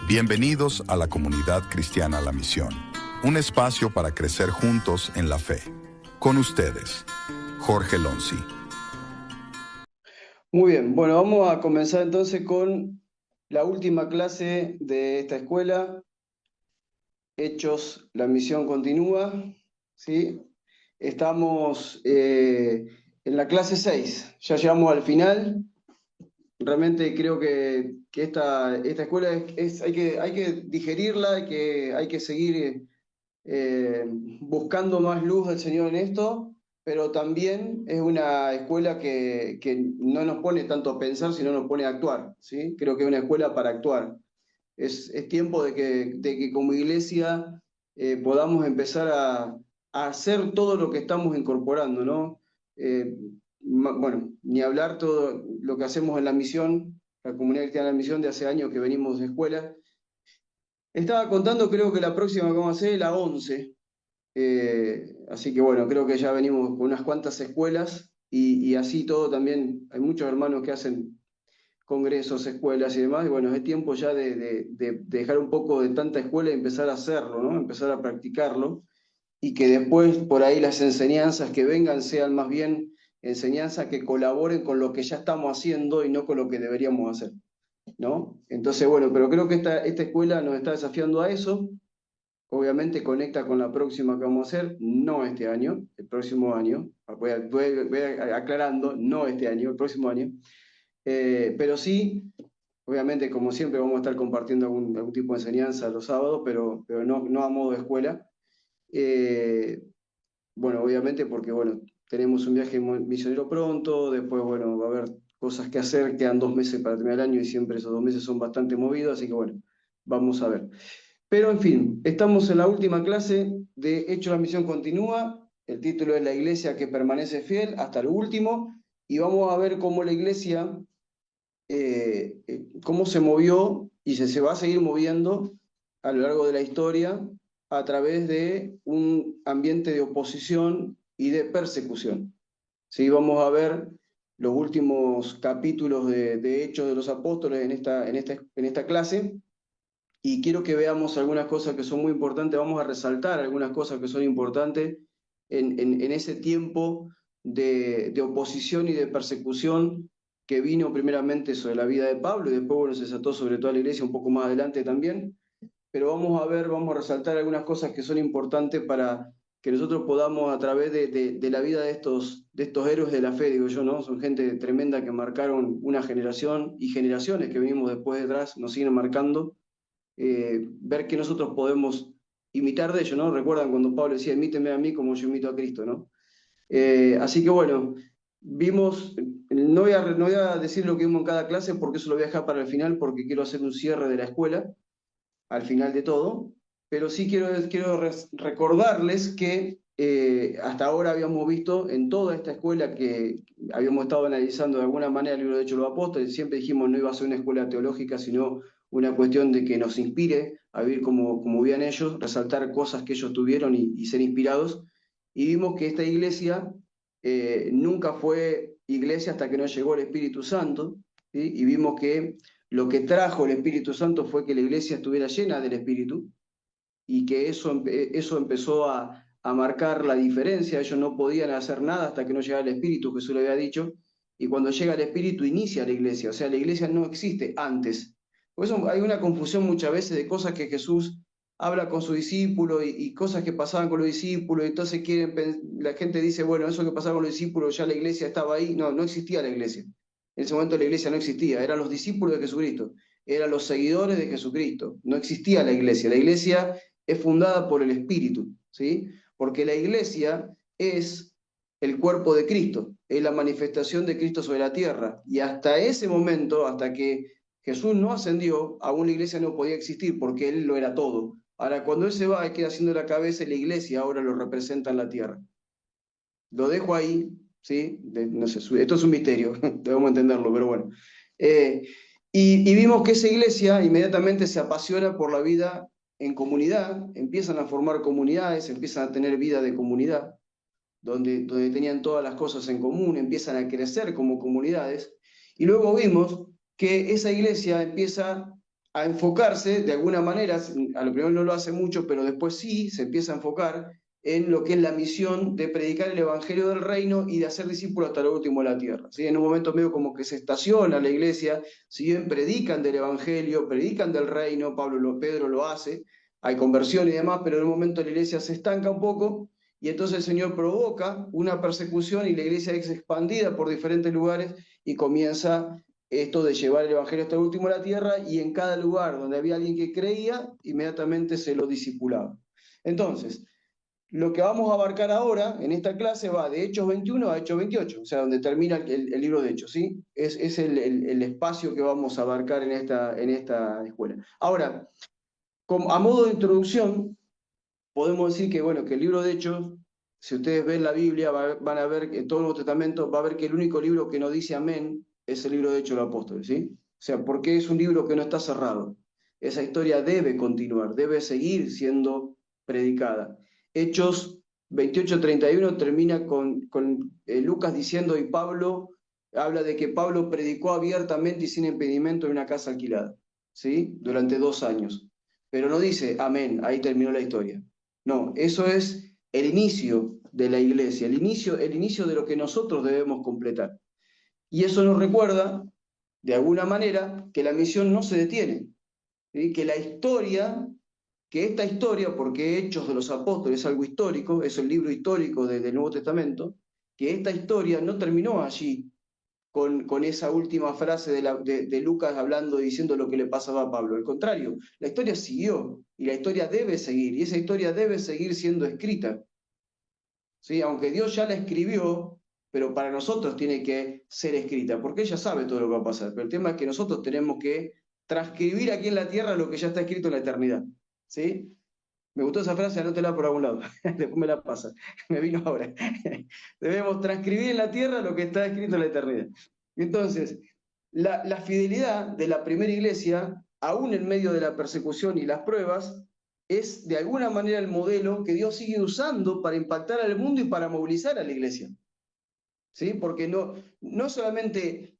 Bienvenidos a la comunidad cristiana La Misión, un espacio para crecer juntos en la fe. Con ustedes, Jorge Lonzi. Muy bien, bueno, vamos a comenzar entonces con la última clase de esta escuela, Hechos, la misión continúa, ¿sí? Estamos en la clase 6, ya llegamos al final. Realmente creo que esta escuela hay que digerirla, hay que seguir buscando más luz del Señor en esto, pero también es una escuela que no nos pone tanto a pensar, sino nos pone a actuar, ¿sí? Creo que es una escuela para actuar. Es tiempo de que como iglesia podamos empezar a hacer todo lo que estamos incorporando, ¿no? Eh, bueno, ni hablar todo lo que hacemos en la misión, la comunidad cristiana de la misión de hace años que venimos de escuela. Estaba contando, creo que la próxima que vamos a hacer es la 11. Así que bueno, creo que ya venimos con unas cuantas escuelas y así todo también. Hay muchos hermanos que hacen congresos, escuelas y demás, y bueno, es tiempo ya de dejar un poco de tanta escuela y empezar a hacerlo, ¿no? Empezar a practicarlo y que después por ahí las enseñanzas que vengan sean más bien enseñanzas que colaboren con lo que ya estamos haciendo y no con lo que deberíamos hacer, ¿no? Entonces, bueno, pero creo que esta escuela nos está desafiando a eso. Obviamente conecta con la próxima que vamos a hacer, no este año, el próximo año. Voy aclarando, no este año, el próximo año. Pero sí, obviamente, como siempre, vamos a estar compartiendo algún tipo de enseñanza los sábados, pero no a modo de escuela. Eh, bueno, obviamente porque, bueno, tenemos un viaje misionero pronto, después, bueno, va a haber cosas que hacer, quedan 2 meses para terminar el año y siempre esos 2 meses son bastante movidos, así que, bueno, vamos a ver. Pero en fin, estamos en la última clase de Hecho la Misión Continúa. El título es La Iglesia que permanece fiel hasta lo último. Y vamos a ver cómo la Iglesia, cómo se movió y se va a seguir moviendo a lo largo de la historia a través de un ambiente de oposición y de persecución. ¿Sí? Vamos a ver los últimos capítulos de Hechos de los Apóstoles en esta clase. Y quiero que veamos algunas cosas que son muy importantes. Vamos a resaltar algunas cosas que son importantes en ese tiempo de oposición y de persecución que vino primeramente sobre la vida de Pablo y después, bueno, se desató sobre toda la iglesia un poco más adelante también. Pero vamos a resaltar algunas cosas que son importantes para que nosotros podamos, a través de la vida de estos héroes de la fe, digo yo, ¿no? Son gente tremenda que marcaron una generación y generaciones que venimos después detrás, nos siguen marcando. Ver que nosotros podemos imitar de ellos, ¿no? Recuerdan cuando Pablo decía, imíteme a mí como yo imito a Cristo, ¿no? Así que bueno, vimos, no voy a decir lo que vimos en cada clase porque eso lo voy a dejar para el final porque quiero hacer un cierre de la escuela al final de todo, pero sí quiero recordarles que hasta ahora habíamos visto en toda esta escuela que habíamos estado analizando de alguna manera el libro de Hechos de los Apóstoles, siempre dijimos no iba a ser una escuela teológica, sino una cuestión de que nos inspire a vivir como vivían ellos, resaltar cosas que ellos tuvieron y ser inspirados. Y vimos que esta iglesia nunca fue iglesia hasta que no llegó el Espíritu Santo, ¿sí? Y vimos que lo que trajo el Espíritu Santo fue que la iglesia estuviera llena del Espíritu y que eso empezó a marcar la diferencia. Ellos no podían hacer nada hasta que no llegara el Espíritu, Jesús le había dicho, y cuando llega el Espíritu inicia la iglesia, o sea, la iglesia no existe antes. Por eso hay una confusión muchas veces de cosas que Jesús habla con sus discípulos y cosas que pasaban con los discípulos, y entonces la gente dice, bueno, eso que pasaba con los discípulos, ya la iglesia estaba ahí. No, no existía la iglesia. En ese momento la iglesia no existía, eran los discípulos de Jesucristo, eran los seguidores de Jesucristo, no existía la iglesia. La iglesia es fundada por el Espíritu, ¿sí? Porque la iglesia es el cuerpo de Cristo, es la manifestación de Cristo sobre la tierra. Y hasta ese momento, hasta que Jesús no ascendió, aún la iglesia no podía existir porque Él lo era todo. Ahora, cuando Él se va, Él queda haciendo la cabeza y la iglesia ahora lo representa en la tierra. Lo dejo ahí, ¿sí? No sé, esto es un misterio, debemos entenderlo, pero bueno. Y vimos que esa iglesia inmediatamente se apasiona por la vida en comunidad, empiezan a formar comunidades, empiezan a tener vida de comunidad, donde tenían todas las cosas en común, empiezan a crecer como comunidades, y luego vimos que esa iglesia empieza a enfocarse de alguna manera, a lo primero no lo hace mucho, pero después sí se empieza a enfocar en lo que es la misión de predicar el evangelio del reino y de hacer discípulos hasta lo último de la tierra. ¿Sí? En un momento medio como que se estaciona la iglesia, si bien predican del evangelio, predican del reino, Pedro lo hace, hay conversión y demás, pero en un momento la iglesia se estanca un poco y entonces el Señor provoca una persecución y la iglesia es expandida por diferentes lugares y comienza esto de llevar el evangelio hasta el último de la tierra, y en cada lugar donde había alguien que creía, inmediatamente se lo discipulaba. Entonces, lo que vamos a abarcar ahora en esta clase va de Hechos 21 a Hechos 28, o sea, donde termina el libro de Hechos, ¿sí? Es el espacio que vamos a abarcar en esta escuela. Ahora, a modo de introducción, podemos decir que, bueno, que el libro de Hechos, si ustedes ven la Biblia, van a ver que en todo el Nuevo Testamento, va a ver que el único libro que no dice amén es el libro de Hechos de los Apóstoles, ¿sí? O sea, porque es un libro que no está cerrado. Esa historia debe continuar, debe seguir siendo predicada. Hechos 28:31 termina con Lucas diciendo, y Pablo habla de que Pablo predicó abiertamente y sin impedimento en una casa alquilada, ¿sí? Durante 2 años. Pero no dice amén, ahí terminó la historia. No, eso es el inicio de la iglesia, el inicio de lo que nosotros debemos completar. Y eso nos recuerda, de alguna manera, que la misión no se detiene, ¿sí? Que esta historia, porque Hechos de los Apóstoles es algo histórico, es el libro histórico del Nuevo Testamento, que esta historia no terminó allí con esa última frase de Lucas hablando y diciendo lo que le pasaba a Pablo. Al contrario, la historia siguió y la historia debe seguir, y esa historia debe seguir siendo escrita. ¿Sí? Aunque Dios ya la escribió, pero para nosotros tiene que ser escrita, porque ella sabe todo lo que va a pasar. Pero el tema es que nosotros tenemos que transcribir aquí en la tierra lo que ya está escrito en la eternidad. ¿Sí? Me gustó esa frase, anótela por algún lado. Después me la pasa. Me vino ahora. Debemos transcribir en la tierra lo que está escrito en la eternidad. Entonces, la fidelidad de la primera iglesia, aún en medio de la persecución y las pruebas, es de alguna manera el modelo que Dios sigue usando para impactar al mundo y para movilizar a la iglesia. ¿Sí? Porque no solamente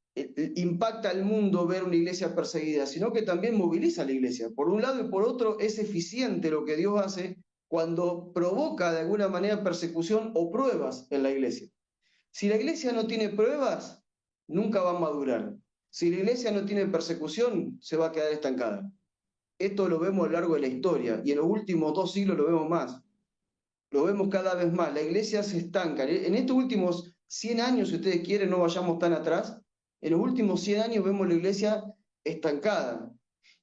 impacta al mundo ver una iglesia perseguida, sino que también moviliza a la iglesia. Por un lado y por otro, es eficiente lo que Dios hace cuando provoca de alguna manera persecución o pruebas en la iglesia. Si la iglesia no tiene pruebas, nunca va a madurar. Si la iglesia no tiene persecución, se va a quedar estancada. Esto lo vemos a lo largo de la historia y en los últimos 2 siglos lo vemos más. Lo vemos cada vez más. La iglesia se estanca. En estos últimos 100 años, si ustedes quieren, no vayamos tan atrás, en los últimos 100 años vemos la iglesia estancada.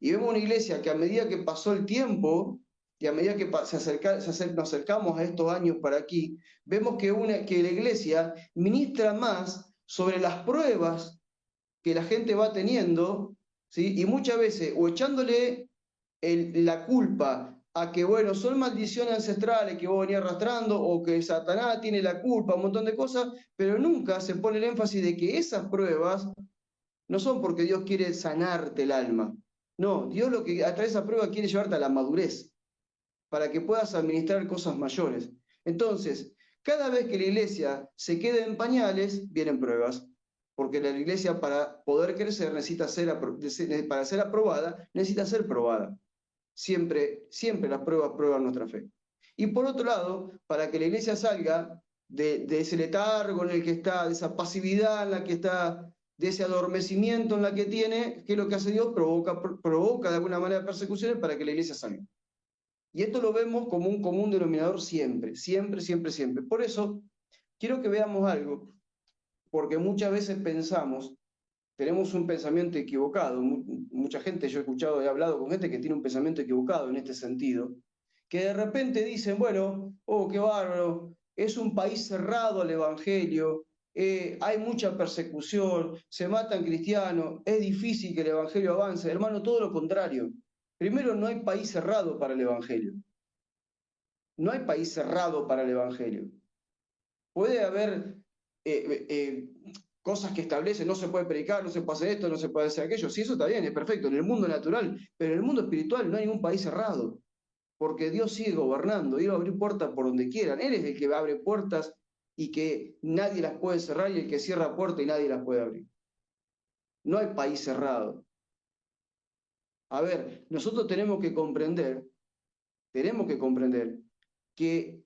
Y vemos una iglesia que a medida que pasó el tiempo, y a medida que nos acercamos a estos años para aquí, vemos que la iglesia ministra más sobre las pruebas que la gente va teniendo, ¿sí? Y muchas veces, o echándole la culpa a que, bueno, son maldiciones ancestrales que vos venías arrastrando, o que Satanás tiene la culpa, un montón de cosas, pero nunca se pone el énfasis de que esas pruebas no son porque Dios quiere sanarte el alma. No, Dios lo que a través de esa prueba quiere llevarte a la madurez, para que puedas administrar cosas mayores. Entonces, cada vez que la iglesia se quede en pañales, vienen pruebas, porque la iglesia para poder crecer para ser aprobada, necesita ser probada. Siempre, siempre las pruebas prueban nuestra fe. Y por otro lado, para que la iglesia salga de ese letargo en el que está, de esa pasividad en la que está, de ese adormecimiento en la que tiene, ¿qué es lo que hace Dios? Provoca de alguna manera persecuciones para que la iglesia salga. Y esto lo vemos como un común denominador siempre, siempre, siempre, siempre. Por eso, quiero que veamos algo, porque muchas veces tenemos un pensamiento equivocado. Mucha gente, yo he escuchado, he hablado con gente que tiene un pensamiento equivocado en este sentido, que de repente dicen, bueno, oh, qué bárbaro, es un país cerrado al evangelio, hay mucha persecución, se matan cristianos, es difícil que el evangelio avance. Hermano, todo lo contrario. Primero, no hay país cerrado para el evangelio. No hay país cerrado para el evangelio. Puede haber cosas que establecen, no se puede predicar, no se puede hacer esto, no se puede hacer aquello. Sí, eso está bien, es perfecto, en el mundo natural, pero en el mundo espiritual no hay ningún país cerrado, porque Dios sigue gobernando, Dios va a abrir puertas por donde quieran. Él es el que abre puertas y que nadie las puede cerrar, y el que cierra puertas y nadie las puede abrir. No hay país cerrado. A ver, nosotros tenemos que comprender que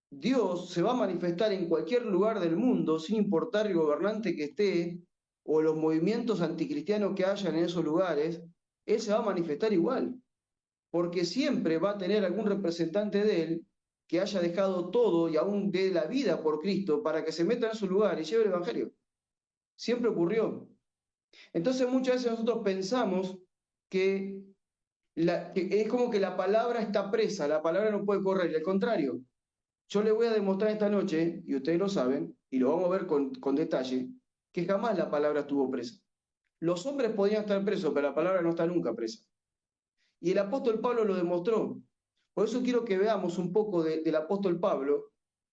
Dios se va a manifestar en cualquier lugar del mundo, sin importar el gobernante que esté o los movimientos anticristianos que hayan en esos lugares, Él se va a manifestar igual, porque siempre va a tener algún representante de Él que haya dejado todo y aún dé la vida por Cristo para que se meta en su lugar y lleve el Evangelio. Siempre ocurrió. Entonces muchas veces nosotros pensamos que, que es como que la palabra está presa, la palabra no puede correr, y al contrario. Yo les voy a demostrar esta noche, y ustedes lo saben, y lo vamos a ver con detalle, que jamás la palabra estuvo presa. Los hombres podían estar presos, pero la palabra no está nunca presa. Y el apóstol Pablo lo demostró. Por eso quiero que veamos un poco del apóstol Pablo,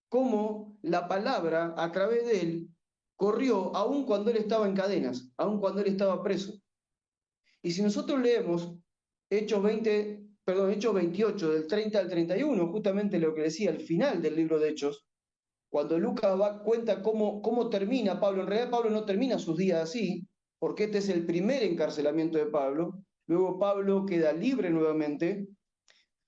cómo la palabra a través de él corrió aun cuando él estaba en cadenas, aun cuando él estaba preso. Y si nosotros leemos Hechos 28, del 30 al 31, justamente lo que decía al final del libro de Hechos, cuando Lucas cuenta cómo termina Pablo, en realidad Pablo no termina sus días así, porque este es el primer encarcelamiento de Pablo, luego Pablo queda libre nuevamente.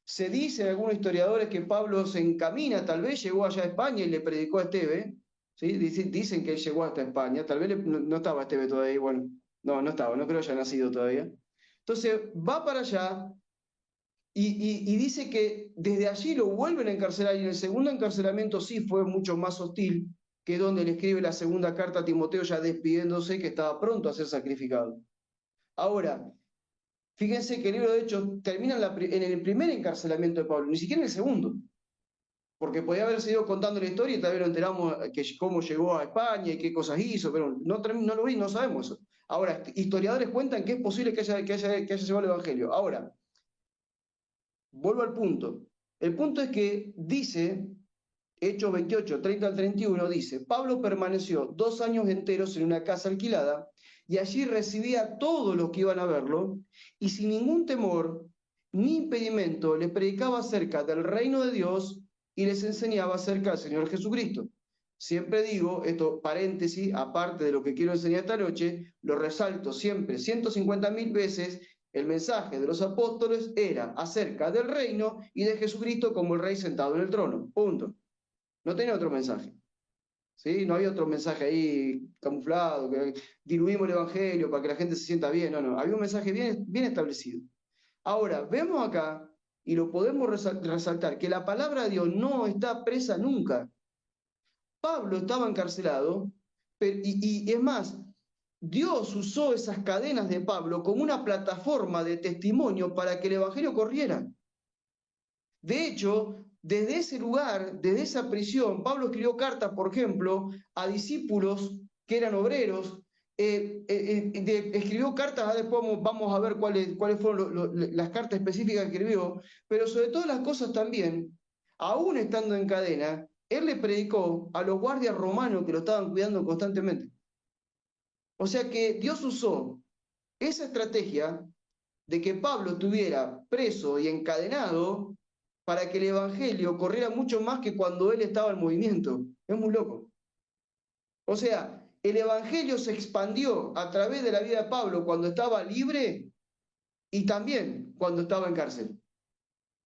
Se dice en algunos historiadores que Pablo se encamina, tal vez llegó allá a España y le predicó a Esteve, ¿sí? Dicen que él llegó hasta España, tal vez no estaba Esteve todavía, bueno, no estaba, no creo que haya nacido todavía. Entonces va para allá y dice que desde allí lo vuelven a encarcelar y en el segundo encarcelamiento sí fue mucho más hostil, que donde le escribe la segunda carta a Timoteo ya despidiéndose que estaba pronto a ser sacrificado. Ahora, fíjense que el libro de Hechos termina en el primer encarcelamiento de Pablo, ni siquiera en el segundo, porque podía haber seguido contando la historia y tal vez nos enteramos cómo llegó a España y qué cosas hizo, pero no lo vi, no sabemos eso. Ahora, historiadores cuentan que es posible que haya llevado el Evangelio. Ahora, vuelvo al punto. El punto es que dice, Hechos 28, 30 al 31, dice, Pablo permaneció 2 años enteros en una casa alquilada y allí recibía a todos los que iban a verlo y sin ningún temor ni impedimento les predicaba acerca del reino de Dios y les enseñaba acerca del Señor Jesucristo. Siempre digo, esto paréntesis, aparte de lo que quiero enseñar esta noche, lo resalto siempre 150.000 veces. El mensaje de los apóstoles era acerca del reino y de Jesucristo como el rey sentado en el trono. Punto. No tenía otro mensaje. ¿Sí? No había otro mensaje ahí camuflado, que diluimos el evangelio para que la gente se sienta bien. No. Había un mensaje bien establecido. Ahora, vemos acá, y lo podemos resaltar, que la palabra de Dios no está presa nunca. Pablo estaba encarcelado, y es más, Dios usó esas cadenas de Pablo como una plataforma de testimonio para que el evangelio corriera. De hecho, desde ese lugar, desde esa prisión, Pablo escribió cartas, por ejemplo, a discípulos que eran obreros, escribió cartas, después vamos a ver cuáles fueron las cartas específicas que escribió, pero sobre todas las cosas también, aún estando en cadena, él le predicó a los guardias romanos que lo estaban cuidando constantemente. O sea que Dios usó esa estrategia de que Pablo estuviera preso y encadenado para que el evangelio corriera mucho más que cuando él estaba en movimiento. Es muy loco. O sea, el evangelio se expandió a través de la vida de Pablo cuando estaba libre y también cuando estaba en cárcel.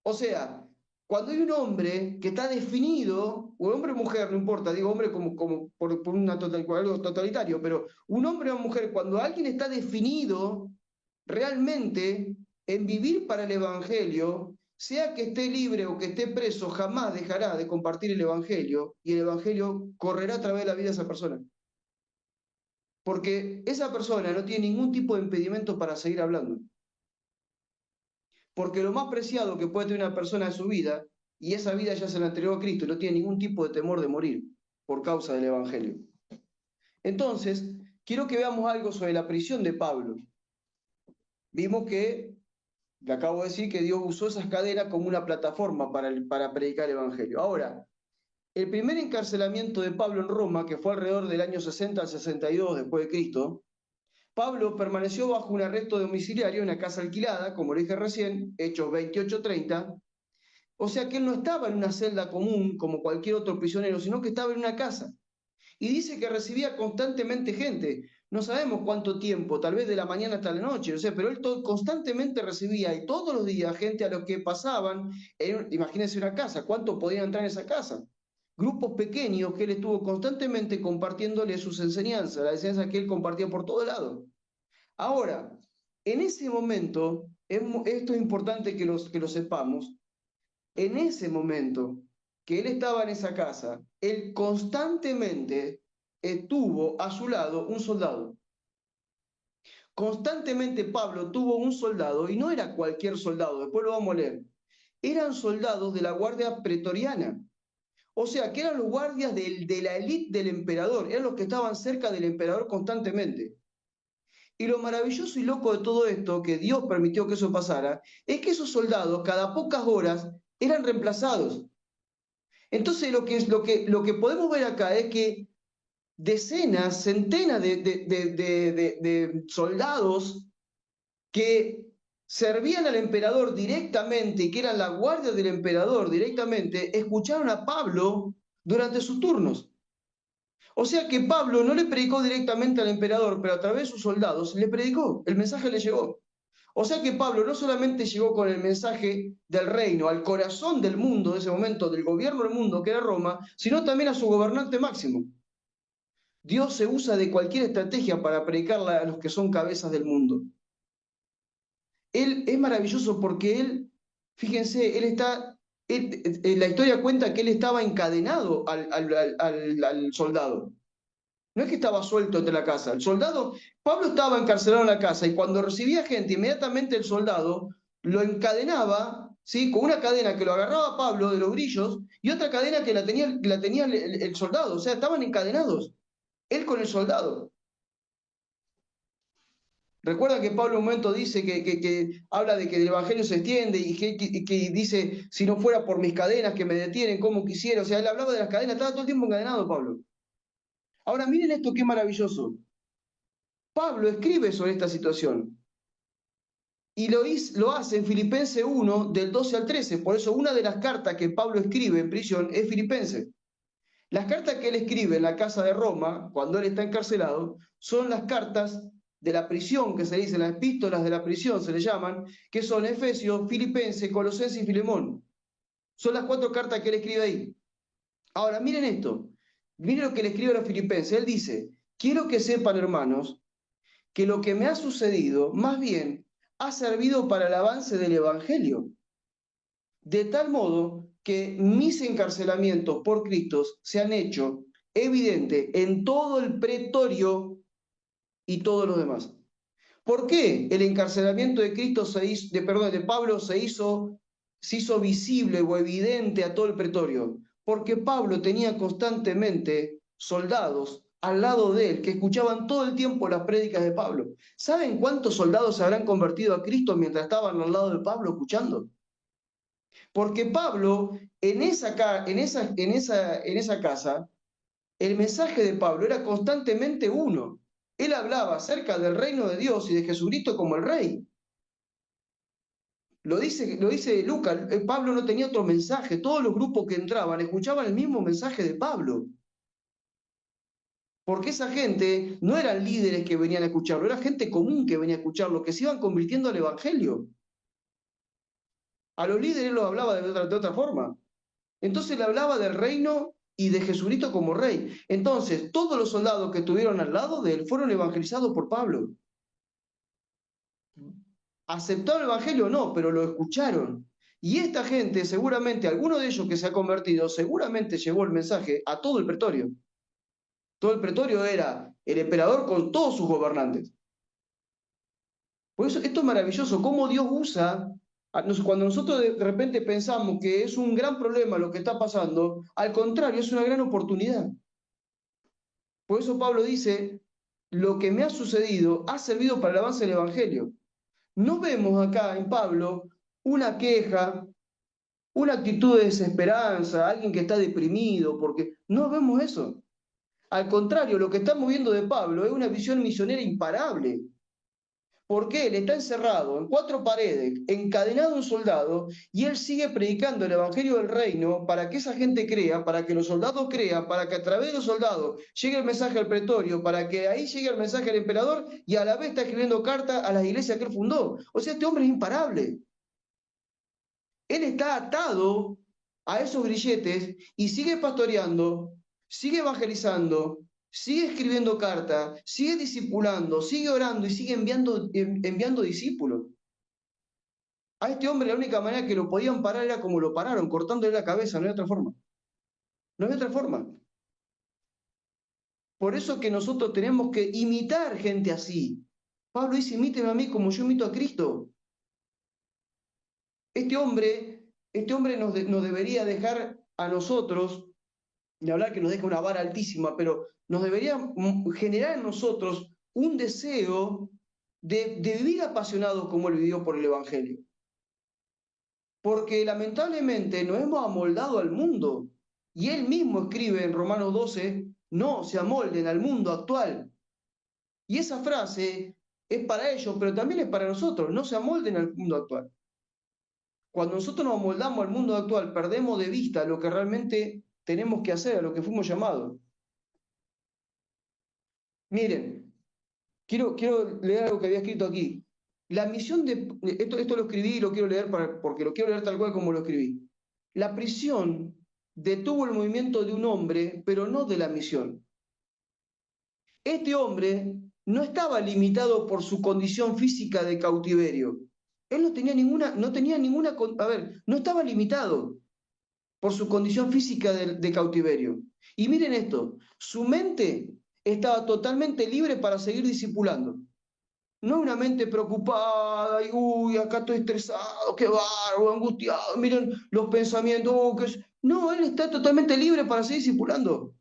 O sea, cuando hay un hombre que está definido, o hombre o mujer, no importa, digo hombre como por algo totalitario, pero un hombre o mujer, cuando alguien está definido realmente en vivir para el Evangelio, sea que esté libre o que esté preso, jamás dejará de compartir el Evangelio y el Evangelio correrá a través de la vida de esa persona. Porque esa persona no tiene ningún tipo de impedimento para seguir hablando. Porque lo más preciado que puede tener una persona es su vida, y esa vida ya se la entregó a Cristo y no tiene ningún tipo de temor de morir por causa del Evangelio. Entonces, quiero que veamos algo sobre la prisión de Pablo. Vimos que, le acabo de decir, que Dios usó esas cadenas como una plataforma para predicar el Evangelio. Ahora, el primer encarcelamiento de Pablo en Roma, que fue alrededor del año 60 al 62 después de Cristo, Pablo permaneció bajo un arresto domiciliario en una casa alquilada, como le dije recién, Hechos 28:30. O sea que él no estaba en una celda común como cualquier otro prisionero, sino que estaba en una casa. Y dice que recibía constantemente gente. No sabemos cuánto tiempo, tal vez de la mañana hasta la noche, no sé, pero él constantemente recibía y todos los días gente a los que pasaban, imagínense una casa, ¿cuánto podían entrar en esa casa? Grupos pequeños que él estuvo constantemente compartiéndole sus enseñanzas, las enseñanzas que él compartía por todo lado. Ahora, en ese momento, esto es importante que lo sepamos, en ese momento que él estaba en esa casa, él constantemente tuvo a su lado un soldado. Constantemente Pablo tuvo un soldado, y no era cualquier soldado, después lo vamos a leer. Eran soldados de la guardia pretoriana. O sea, que eran los guardias de la élite del emperador, eran los que estaban cerca del emperador constantemente. Y lo maravilloso y loco de todo esto, que Dios permitió que eso pasara, es que esos soldados cada pocas horas eran reemplazados. Entonces lo que podemos ver acá es que decenas, centenas de soldados que servían al emperador directamente y que eran la guardia del emperador directamente, escucharon a Pablo durante sus turnos. O sea que Pablo no le predicó directamente al emperador, pero a través de sus soldados le predicó, el mensaje le llegó. O sea que Pablo no solamente llegó con el mensaje del reino al corazón del mundo de ese momento, del gobierno del mundo que era Roma, sino también a su gobernante máximo. Dios se usa de cualquier estrategia para predicarle a los que son cabezas del mundo. Él es maravilloso porque él, fíjense, la historia cuenta que él estaba encadenado al soldado. No es que estaba suelto entre la casa. El soldado, Pablo estaba encarcelado en la casa y cuando recibía gente, inmediatamente el soldado lo encadenaba, ¿sí? Con una cadena que lo agarraba a Pablo de los grillos y otra cadena que la tenía el soldado. O sea, estaban encadenados, él con el soldado. Recuerda que Pablo en un momento dice que habla de que el evangelio se extiende y que dice, si no fuera por mis cadenas que me detienen como quisiera. O sea, él hablaba de las cadenas, estaba todo el tiempo encadenado Pablo. Ahora miren esto qué maravilloso. Pablo escribe sobre esta situación y lo hace en Filipenses 1 del 12 al 13. Por eso una de las cartas que Pablo escribe en prisión es Filipenses. Las cartas que él escribe en la casa de Roma, cuando él está encarcelado, son las cartas de la prisión, que se dice, las epístolas de la prisión se le llaman, que son Efesios, Filipenses, Colosenses y Filemón. Son las 4 cartas que él escribe ahí. Ahora, miren esto. Miren lo que le escribe a los filipenses. Él dice, quiero que sepan, hermanos, que lo que me ha sucedido, más bien, ha servido para el avance del Evangelio. De tal modo que mis encarcelamientos por Cristo se han hecho evidentes en todo el pretorio y todos los demás. ¿Por qué el encarcelamiento de Cristo de Pablo se hizo visible o evidente a todo el pretorio? Porque Pablo tenía constantemente soldados al lado de él que escuchaban todo el tiempo las prédicas de Pablo. ¿Saben cuántos soldados se habrán convertido a Cristo mientras estaban al lado de Pablo escuchando? Porque Pablo, en esa casa, el mensaje de Pablo era constantemente uno. Él hablaba acerca del reino de Dios y de Jesucristo como el rey. Lo dice Lucas, Pablo no tenía otro mensaje. Todos los grupos que entraban escuchaban el mismo mensaje de Pablo. Porque esa gente no eran líderes que venían a escucharlo, era gente común que venía a escucharlo, que se iban convirtiendo al evangelio. A los líderes los hablaba de otra forma. Entonces le hablaba del reino y de Jesucristo como rey. Entonces, todos los soldados que estuvieron al lado de él fueron evangelizados por Pablo. ¿Aceptaron el evangelio? No, pero lo escucharon. Y esta gente, seguramente, alguno de ellos que se ha convertido, seguramente llevó el mensaje a todo el pretorio. Todo el pretorio era el emperador con todos sus gobernantes. Por eso, esto es maravilloso, cómo Dios usa. Cuando nosotros de repente pensamos que es un gran problema lo que está pasando, al contrario, es una gran oportunidad. Por eso Pablo dice, lo que me ha sucedido ha servido para el avance del Evangelio. No vemos acá en Pablo una queja, una actitud de desesperanza, alguien que está deprimido, porque no vemos eso. Al contrario, lo que está moviendo de Pablo es una visión misionera imparable. Porque él está encerrado en cuatro paredes, encadenado a un soldado, y él sigue predicando el evangelio del reino para que esa gente crea, para que los soldados crean, para que a través de los soldados llegue el mensaje al pretorio, para que ahí llegue el mensaje al emperador, y a la vez está escribiendo cartas a las iglesias que él fundó. O sea, este hombre es imparable. Él está atado a esos grilletes y sigue pastoreando, sigue evangelizando, sigue escribiendo cartas, sigue discipulando, sigue orando y sigue enviando discípulos. A este hombre la única manera que lo podían parar era como lo pararon, cortándole la cabeza, no hay otra forma. No hay otra forma. Por eso que nosotros tenemos que imitar gente así. Pablo dice, imíteme a mí como yo imito a Cristo. Este hombre nos debería dejar a nosotros, de hablar que nos deja una vara altísima, pero nos debería generar en nosotros un deseo de vivir apasionados como él vivió por el Evangelio. Porque lamentablemente nos hemos amoldado al mundo. Y él mismo escribe en Romanos 12, no se amolden al mundo actual. Y esa frase es para ellos, pero también es para nosotros, no se amolden al mundo actual. Cuando nosotros nos amoldamos al mundo actual, perdemos de vista lo que realmente tenemos que hacer, a lo que fuimos llamados. Miren, quiero leer algo que había escrito aquí. La misión esto lo escribí y lo quiero leer porque lo quiero leer tal cual como lo escribí. La prisión detuvo el movimiento de un hombre, pero no de la misión. Este hombre no estaba limitado por su condición física de cautiverio. Él no tenía ninguna, a ver, no estaba limitado por su condición física de cautiverio. Y miren esto, su mente estaba totalmente libre para seguir discipulando. No una mente preocupada, y uy, acá estoy estresado, qué bárbaro, angustiado, miren los pensamientos, no, él está totalmente libre para seguir discipulando.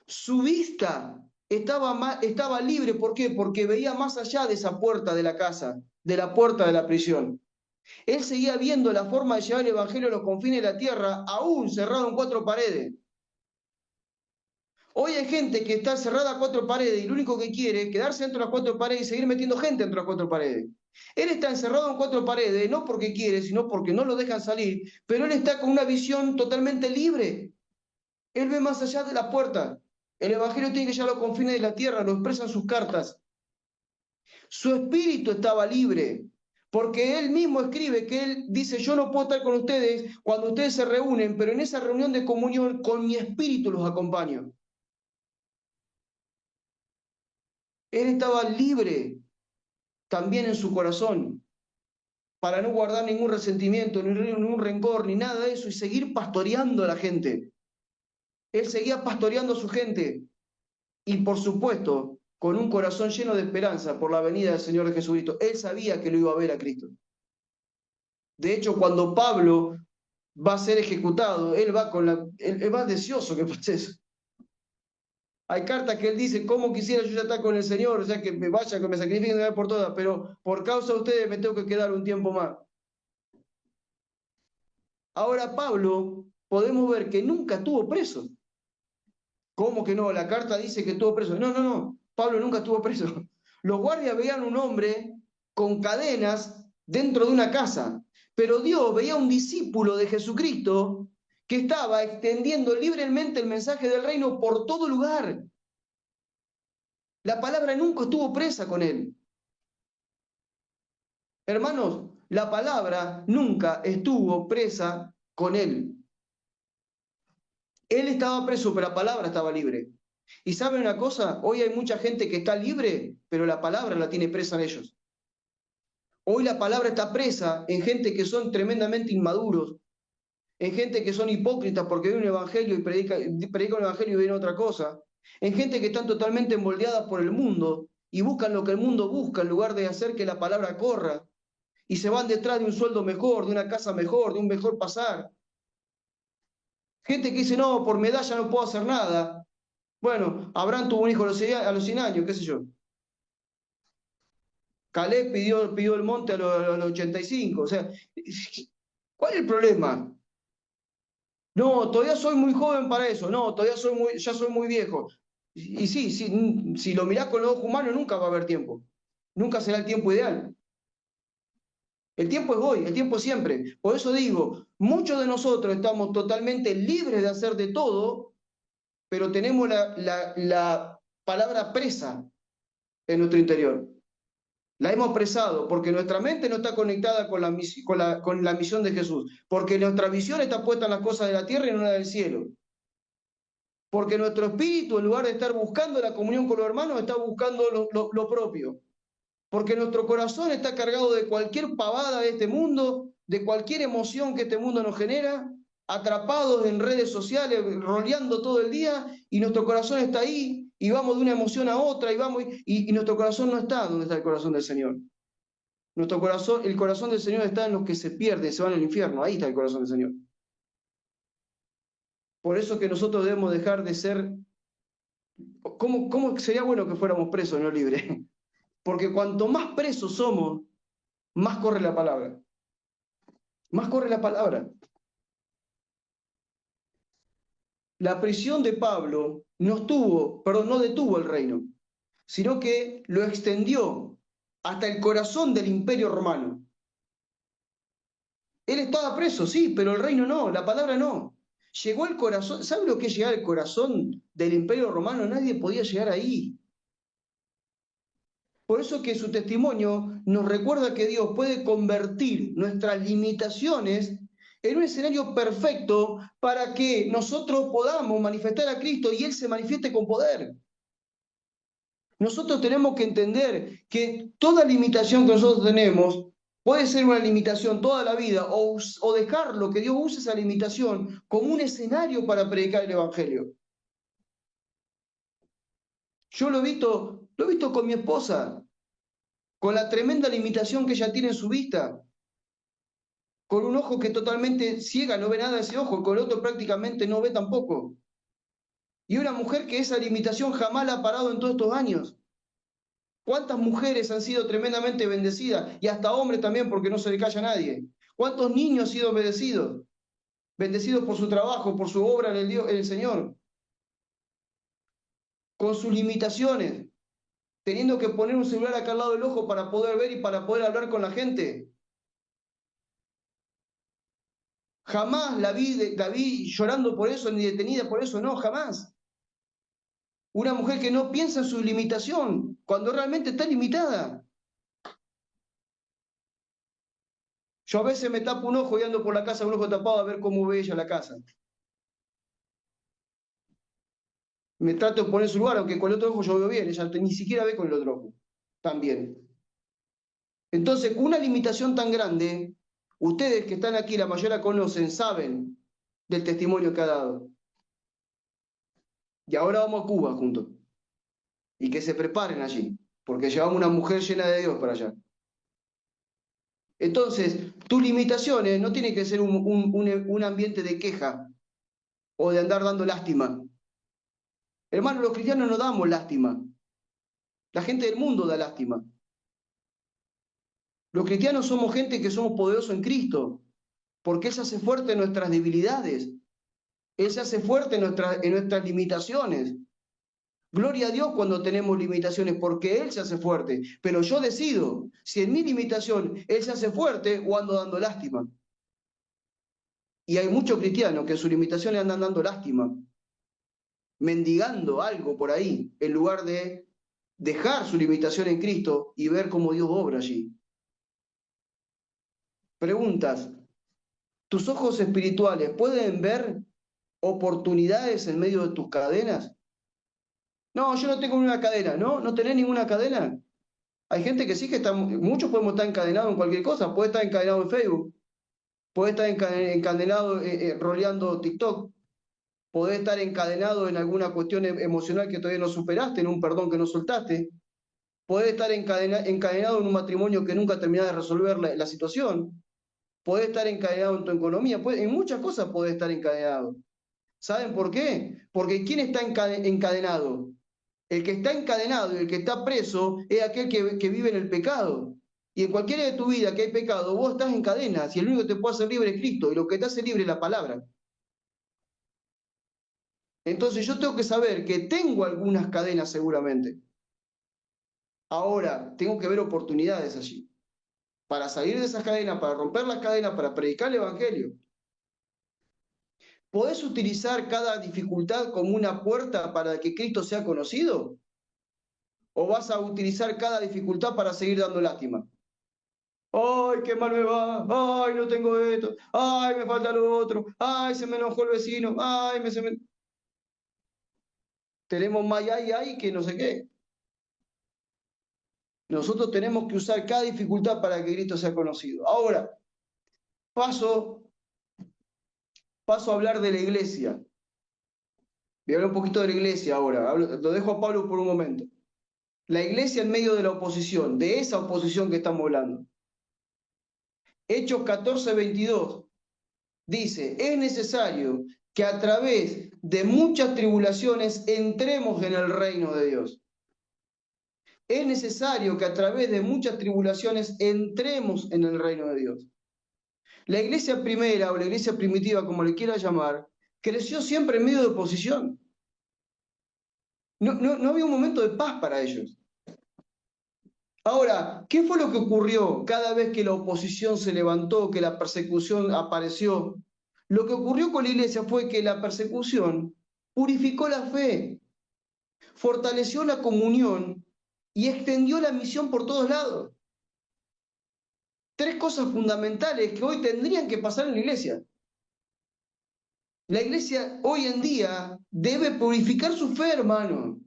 Su vista estaba libre, ¿por qué? Porque veía más allá de esa puerta de la casa, de la puerta de la prisión. Él seguía viendo la forma de llevar el evangelio a los confines de la tierra, aún cerrado en cuatro paredes. Hoy hay gente que está cerrada a cuatro paredes y lo único que quiere es quedarse dentro de las cuatro paredes y seguir metiendo gente dentro de las cuatro paredes. Él está encerrado en cuatro paredes, no porque quiere, sino porque no lo dejan salir, pero él está con una visión totalmente libre. Él ve más allá de la puerta. El evangelio tiene que llegar a los confines de la tierra, lo expresan sus cartas. Su espíritu estaba libre, porque él mismo escribe que él dice, yo no puedo estar con ustedes cuando ustedes se reúnen, pero en esa reunión de comunión con mi espíritu los acompaño. Él estaba libre también en su corazón, para no guardar ningún resentimiento, ni ningún rencor, ni nada de eso, y seguir pastoreando a la gente. Él seguía pastoreando a su gente, y por supuesto, con un corazón lleno de esperanza por la venida del Señor Jesucristo. Él sabía que lo iba a ver a Cristo. De hecho, cuando Pablo va a ser ejecutado, él va deseoso que pase eso. Hay cartas que él dice, ¿cómo quisiera yo ya estar con el Señor? O sea, que me vaya, que me sacrifiquen de vez por todas, pero por causa de ustedes me tengo que quedar un tiempo más. Ahora Pablo, podemos ver que nunca estuvo preso. ¿Cómo que no? La carta dice que estuvo preso. No, no, no. Pablo nunca estuvo preso. Los guardias veían un hombre con cadenas dentro de una casa, pero Dios veía un discípulo de Jesucristo que estaba extendiendo libremente el mensaje del reino por todo lugar. La palabra nunca estuvo presa con él. Hermanos, la palabra nunca estuvo presa con él. Él estaba preso, pero la palabra estaba libre. Y ¿saben una cosa? Hoy hay mucha gente que está libre, pero la palabra la tiene presa en ellos. Hoy la palabra está presa en gente que son tremendamente inmaduros, en gente que son hipócritas porque ven un evangelio y predican un evangelio y ven otra cosa, en gente que están totalmente moldeadas por el mundo y buscan lo que el mundo busca en lugar de hacer que la palabra corra, y se van detrás de un sueldo mejor, de una casa mejor, de un mejor pasar. Gente que dice, no, por medalla no puedo hacer nada. Bueno, Abraham tuvo un hijo a los 100 años, qué sé yo. Caleb pidió el monte a los 85. O sea, ¿cuál es el problema? No, todavía soy muy joven para eso. No, ya soy muy viejo. Y sí, si lo mirás con los ojos humanos, nunca va a haber tiempo. Nunca será el tiempo ideal. El tiempo es hoy, el tiempo es siempre. Por eso digo, muchos de nosotros estamos totalmente libres de hacer de todo, pero tenemos la palabra presa en nuestro interior. La hemos presado porque nuestra mente no está conectada con la misión de Jesús, porque nuestra visión está puesta en las cosas de la tierra y no en la del cielo. Porque nuestro espíritu, en lugar de estar buscando la comunión con los hermanos, está buscando lo propio. Porque nuestro corazón está cargado de cualquier pavada de este mundo, de cualquier emoción que este mundo nos genera, atrapados en redes sociales, roleando todo el día, y nuestro corazón está ahí, y vamos de una emoción a otra, y nuestro corazón no está donde está el corazón del Señor. Nuestro corazón, el corazón del Señor está en los que se pierden, se van al infierno, ahí está el corazón del Señor. Por eso que nosotros debemos dejar de ser, ¿cómo sería bueno que fuéramos presos, no libres? Porque cuanto más presos somos, más corre la palabra. Más corre la palabra. La prisión de Pablo no detuvo el reino, sino que lo extendió hasta el corazón del imperio romano. Él estaba preso, sí, pero el reino no, la palabra no. Llegó al corazón, ¿sabe lo que es llegar al corazón del imperio romano? Nadie podía llegar ahí. Por eso que su testimonio nos recuerda que Dios puede convertir nuestras limitaciones en un escenario perfecto para que nosotros podamos manifestar a Cristo y Él se manifieste con poder. Nosotros tenemos que entender que toda limitación que nosotros tenemos puede ser una limitación toda la vida o dejarlo que Dios use esa limitación como un escenario para predicar el Evangelio. Yo lo he visto con mi esposa, con la tremenda limitación que ella tiene en su vista, con un ojo que totalmente ciega, no ve nada de ese ojo, con el otro prácticamente no ve tampoco. Y una mujer que esa limitación jamás la ha parado en todos estos años. ¿Cuántas mujeres han sido tremendamente bendecidas? Y hasta hombres también, porque no se le calla a nadie. ¿Cuántos niños han sido bendecidos? Bendecidos por su trabajo, por su obra en el Señor. Con sus limitaciones, teniendo que poner un celular acá al lado del ojo para poder ver y para poder hablar con la gente. Jamás la vi llorando por eso, ni detenida por eso, no, jamás. Una mujer que no piensa en su limitación, cuando realmente está limitada. Yo a veces me tapo un ojo y ando por la casa un ojo tapado a ver cómo ve ella la casa. Me trato de poner en su lugar, aunque con el otro ojo yo veo bien, ella ni siquiera ve con el otro ojo. También. Entonces, con una limitación tan grande, ustedes que están aquí, la mayoría la conocen, saben del testimonio que ha dado. Y ahora vamos a Cuba juntos. Y que se preparen allí, porque llevamos una mujer llena de Dios para allá. Entonces, tus limitaciones no tienen que ser un ambiente de queja o de andar dando lástima. Hermanos, los cristianos no damos lástima. La gente del mundo da lástima. Los cristianos somos gente que somos poderosos en Cristo, porque Él se hace fuerte en nuestras debilidades. Él se hace fuerte en nuestras limitaciones. Gloria a Dios cuando tenemos limitaciones, porque Él se hace fuerte. Pero yo decido si en mi limitación Él se hace fuerte o ando dando lástima. Y hay muchos cristianos que en sus limitaciones andan dando lástima, mendigando algo por ahí, en lugar de dejar su limitación en Cristo y ver cómo Dios obra allí. Preguntas. ¿Tus ojos espirituales pueden ver oportunidades en medio de tus cadenas? No, yo no tengo ninguna cadena, ¿no? ¿No tenés ninguna cadena? Hay gente que sí que está, muchos podemos estar encadenados en cualquier cosa, puede estar encadenado en Facebook, puede estar encadenado roleando TikTok, puede estar encadenado en alguna cuestión emocional que todavía no superaste, en un perdón que no soltaste, puede estar encadenado en un matrimonio que nunca terminás de resolver la situación, puede estar encadenado en tu economía, en muchas cosas puede estar encadenado. ¿Saben por qué? Porque ¿quién está encadenado? El que está encadenado y el que está preso es aquel que vive en el pecado. Y en cualquiera de tu vida que hay pecado, vos estás en cadenas y el único que te puede hacer libre es Cristo y lo que te hace libre es la palabra. Entonces yo tengo que saber que tengo algunas cadenas seguramente. Ahora, tengo que ver oportunidades allí. Para salir de esas cadenas, para romper las cadenas, para predicar el Evangelio. ¿Podés utilizar cada dificultad como una puerta para que Cristo sea conocido? ¿O vas a utilizar cada dificultad para seguir dando lástima? ¡Ay, qué mal me va! ¡Ay, no tengo esto! ¡Ay, me falta lo otro! ¡Ay, se me enojó el vecino! ¡Ay, se me... Tenemos más ay que no sé qué. Nosotros tenemos que usar cada dificultad para que Cristo sea conocido. Ahora, paso a hablar de la iglesia. Voy a hablar un poquito de la iglesia ahora. Lo dejo a Pablo por un momento. La iglesia en medio de la oposición, de esa oposición que estamos hablando. Hechos 14:22 dice, es necesario que a través de muchas tribulaciones entremos en el reino de Dios. Es necesario que a través de muchas tribulaciones entremos en el reino de Dios. La iglesia primera o la iglesia primitiva, como le quiera llamar, creció siempre en medio de oposición. No había un momento de paz para ellos. Ahora, ¿qué fue lo que ocurrió cada vez que la oposición se levantó, que la persecución apareció? Lo que ocurrió con la iglesia fue que la persecución purificó la fe, fortaleció la comunión y extendió la misión por todos lados. Tres cosas fundamentales que hoy tendrían que pasar en la iglesia. La iglesia hoy en día debe purificar su fe, hermano.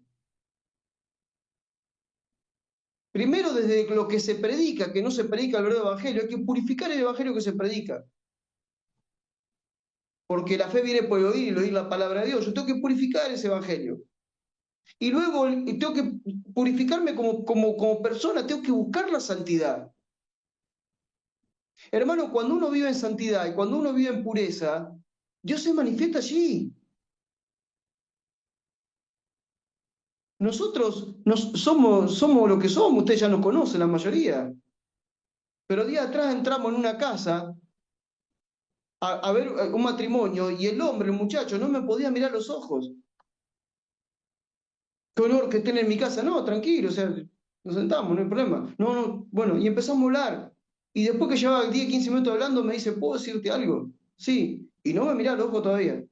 Primero, desde lo que se predica, que no se predica el verdadero evangelio, hay que purificar el evangelio que se predica. Porque la fe viene por el oír y el oír la palabra de Dios. Yo tengo que purificar ese evangelio. Y luego tengo que purificarme como persona, tengo que buscar la santidad. Hermano, cuando uno vive en santidad y cuando uno vive en pureza, Dios se manifiesta allí. Nosotros somos lo que somos, ustedes ya nos conocen la mayoría. Pero día atrás entramos en una casa a ver un matrimonio y el hombre, el muchacho, no me podía mirar los ojos. Qué honor que estén en mi casa. No, tranquilo, o sea, nos sentamos, no hay problema. No, bueno, y empezamos a hablar. Y después que llevaba 10, 15 minutos hablando, me dice, ¿puedo decirte algo? Sí, y no me mira los ojos todavía.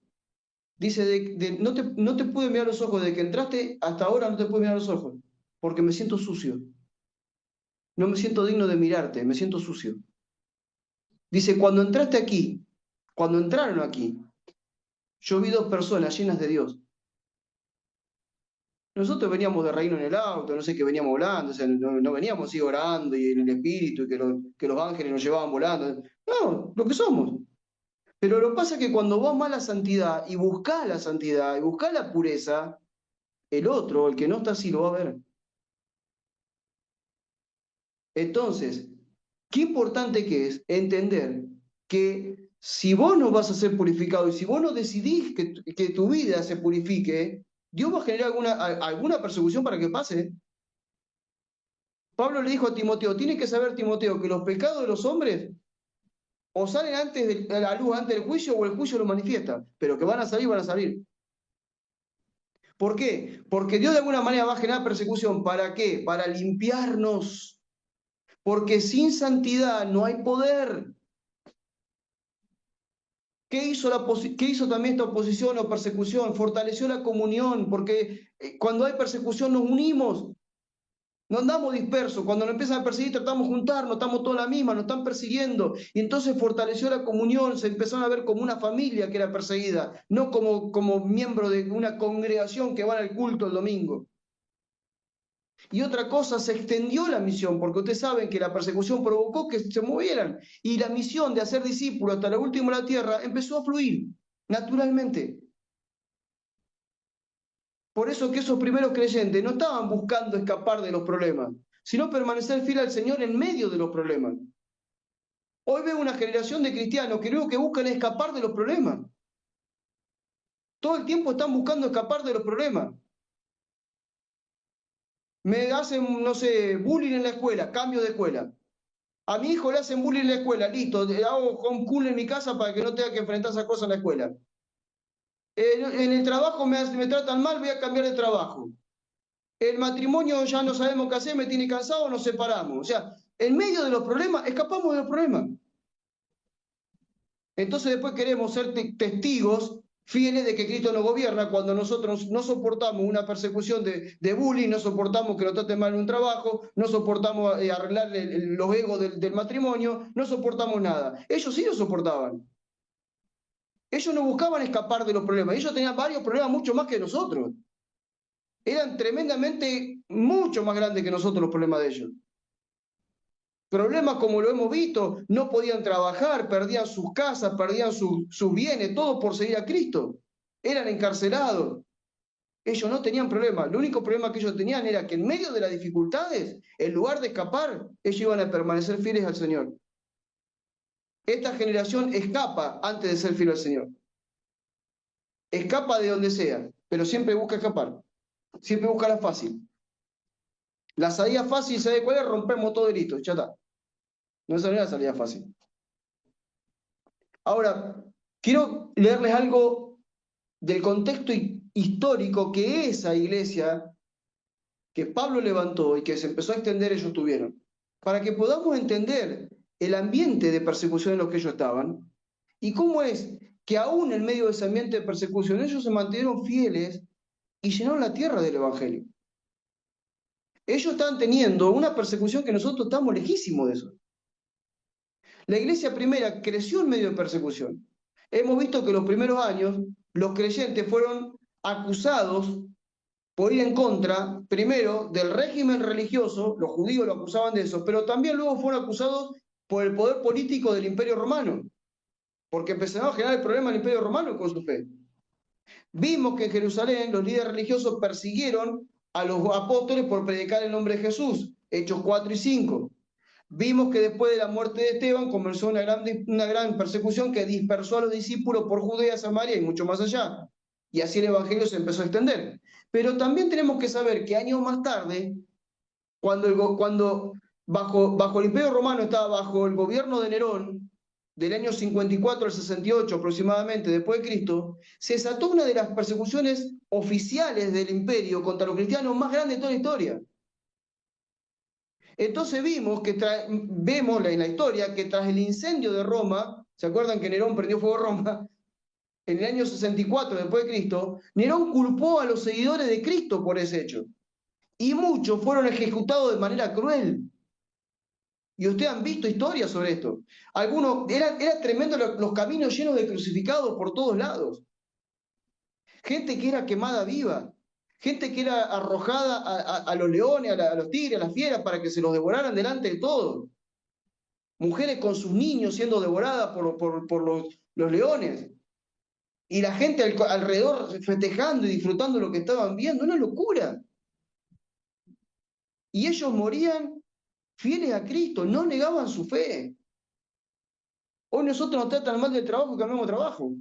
Dice, no te pude mirar los ojos, de que entraste hasta ahora no te pude mirar los ojos, porque me siento sucio. No me siento digno de mirarte, me siento sucio. Dice, cuando entraste aquí, cuando entraron aquí, yo vi dos personas llenas de Dios. Nosotros veníamos de reino en el auto, no sé qué veníamos volando, o sea, no veníamos así orando y en el espíritu y que los ángeles nos llevaban volando. No, lo que somos. Pero lo que pasa es que cuando vos amas la santidad y buscás la santidad y buscás la pureza, el otro, el que no está así, lo va a ver. Entonces, qué importante que es entender que si vos no vas a ser purificado y si vos no decidís que tu vida se purifique, Dios va a generar alguna persecución para que pase. Pablo le dijo a Timoteo, tienes que saber, Timoteo, que los pecados de los hombres o salen antes de la luz, antes del juicio, o el juicio lo manifiesta, pero que van a salir, van a salir. ¿Por qué? Porque Dios de alguna manera va a generar persecución. ¿Para qué? Para limpiarnos. Porque sin santidad no hay poder. ¿Qué hizo también esta oposición o persecución? Fortaleció la comunión, porque cuando hay persecución nos unimos. No andamos dispersos. Cuando nos empiezan a perseguir, tratamos de juntarnos, estamos todos la misma, nos están persiguiendo. Y entonces fortaleció la comunión, se empezaron a ver como una familia que era perseguida, no como miembro de una congregación que va al culto el domingo. Y otra cosa, se extendió la misión, porque ustedes saben que la persecución provocó que se movieran. Y la misión de hacer discípulos hasta la última de la tierra empezó a fluir naturalmente. Por eso que esos primeros creyentes no estaban buscando escapar de los problemas, sino permanecer fiel al Señor en medio de los problemas. Hoy veo una generación de cristianos que buscan escapar de los problemas. Todo el tiempo están buscando escapar de los problemas. Me hacen, no sé, bullying en la escuela, cambio de escuela. A mi hijo le hacen bullying en la escuela, listo, hago homeschool en mi casa para que no tenga que enfrentar esas cosas en la escuela. En el trabajo me tratan mal, voy a cambiar de trabajo. el matrimonio ya no sabemos qué hacer, me tiene cansado, nos separamos. O sea, en medio de los problemas, escapamos de los problemas. Entonces después queremos ser testigos fieles de que Cristo nos gobierna cuando nosotros no soportamos una persecución de bullying, no soportamos que nos traten mal en un trabajo, no soportamos arreglar los egos del matrimonio, no soportamos nada. Ellos sí lo soportaban. Ellos no buscaban escapar de los problemas, ellos tenían varios problemas mucho más que nosotros. Eran tremendamente mucho más grandes que nosotros los problemas de ellos. Problemas como lo hemos visto, no podían trabajar, perdían sus casas, perdían sus bienes, todo por seguir a Cristo. Eran encarcelados. Ellos no tenían problema. El único problema que ellos tenían era que en medio de las dificultades, en lugar de escapar, ellos iban a permanecer fieles al Señor. Esta generación escapa antes de ser fiel al Señor. Escapa de donde sea, pero siempre busca escapar. Siempre busca la fácil. La salida fácil, ¿sabe cuál es? Rompemos todo y listo, ya está. No es la salida fácil. Ahora, quiero leerles algo del contexto histórico que esa iglesia que Pablo levantó y que se empezó a extender, ellos tuvieron, para que podamos entender el ambiente de persecución en los que ellos estaban y cómo es que aún en medio de ese ambiente de persecución ellos se mantuvieron fieles y llenaron la tierra del Evangelio. Ellos estaban teniendo una persecución que nosotros estamos lejísimos de eso. La iglesia primera creció en medio de persecución. Hemos visto que los primeros años los creyentes fueron acusados por ir en contra, primero, del régimen religioso, los judíos lo acusaban de eso, pero también luego fueron acusados por el poder político del Imperio Romano, porque empezaron a generar el problema del Imperio Romano con su fe. Vimos que en Jerusalén los líderes religiosos persiguieron a los apóstoles por predicar el nombre de Jesús, Hechos 4 y 5. Vimos que después de la muerte de Esteban comenzó una gran persecución que dispersó a los discípulos por Judea, Samaria y mucho más allá. Y así el Evangelio se empezó a extender. Pero también tenemos que saber que años más tarde, cuando bajo el Imperio Romano estaba bajo el gobierno de Nerón, del año 54 al 68 aproximadamente después de Cristo, se desató una de las persecuciones oficiales del imperio contra los cristianos más grandes de toda la historia. Entonces vemos en la historia que tras el incendio de Roma, ¿se acuerdan que Nerón prendió fuego Roma? En el año 64 después de Cristo, Nerón culpó a los seguidores de Cristo por ese hecho. Y muchos fueron ejecutados de manera cruel. Y ustedes han visto historias sobre esto. Algunos, era tremendo los caminos llenos de crucificados por todos lados. Gente que era quemada viva. Gente que era arrojada a los leones, a los tigres, a las fieras, para que se los devoraran delante de todos. Mujeres con sus niños siendo devoradas por los leones. Y la gente alrededor festejando y disfrutando lo que estaban viendo. Una locura. Y ellos morían fieles a Cristo, no negaban su fe. Hoy nosotros nos tratan mal del trabajo y cambiamos trabajo.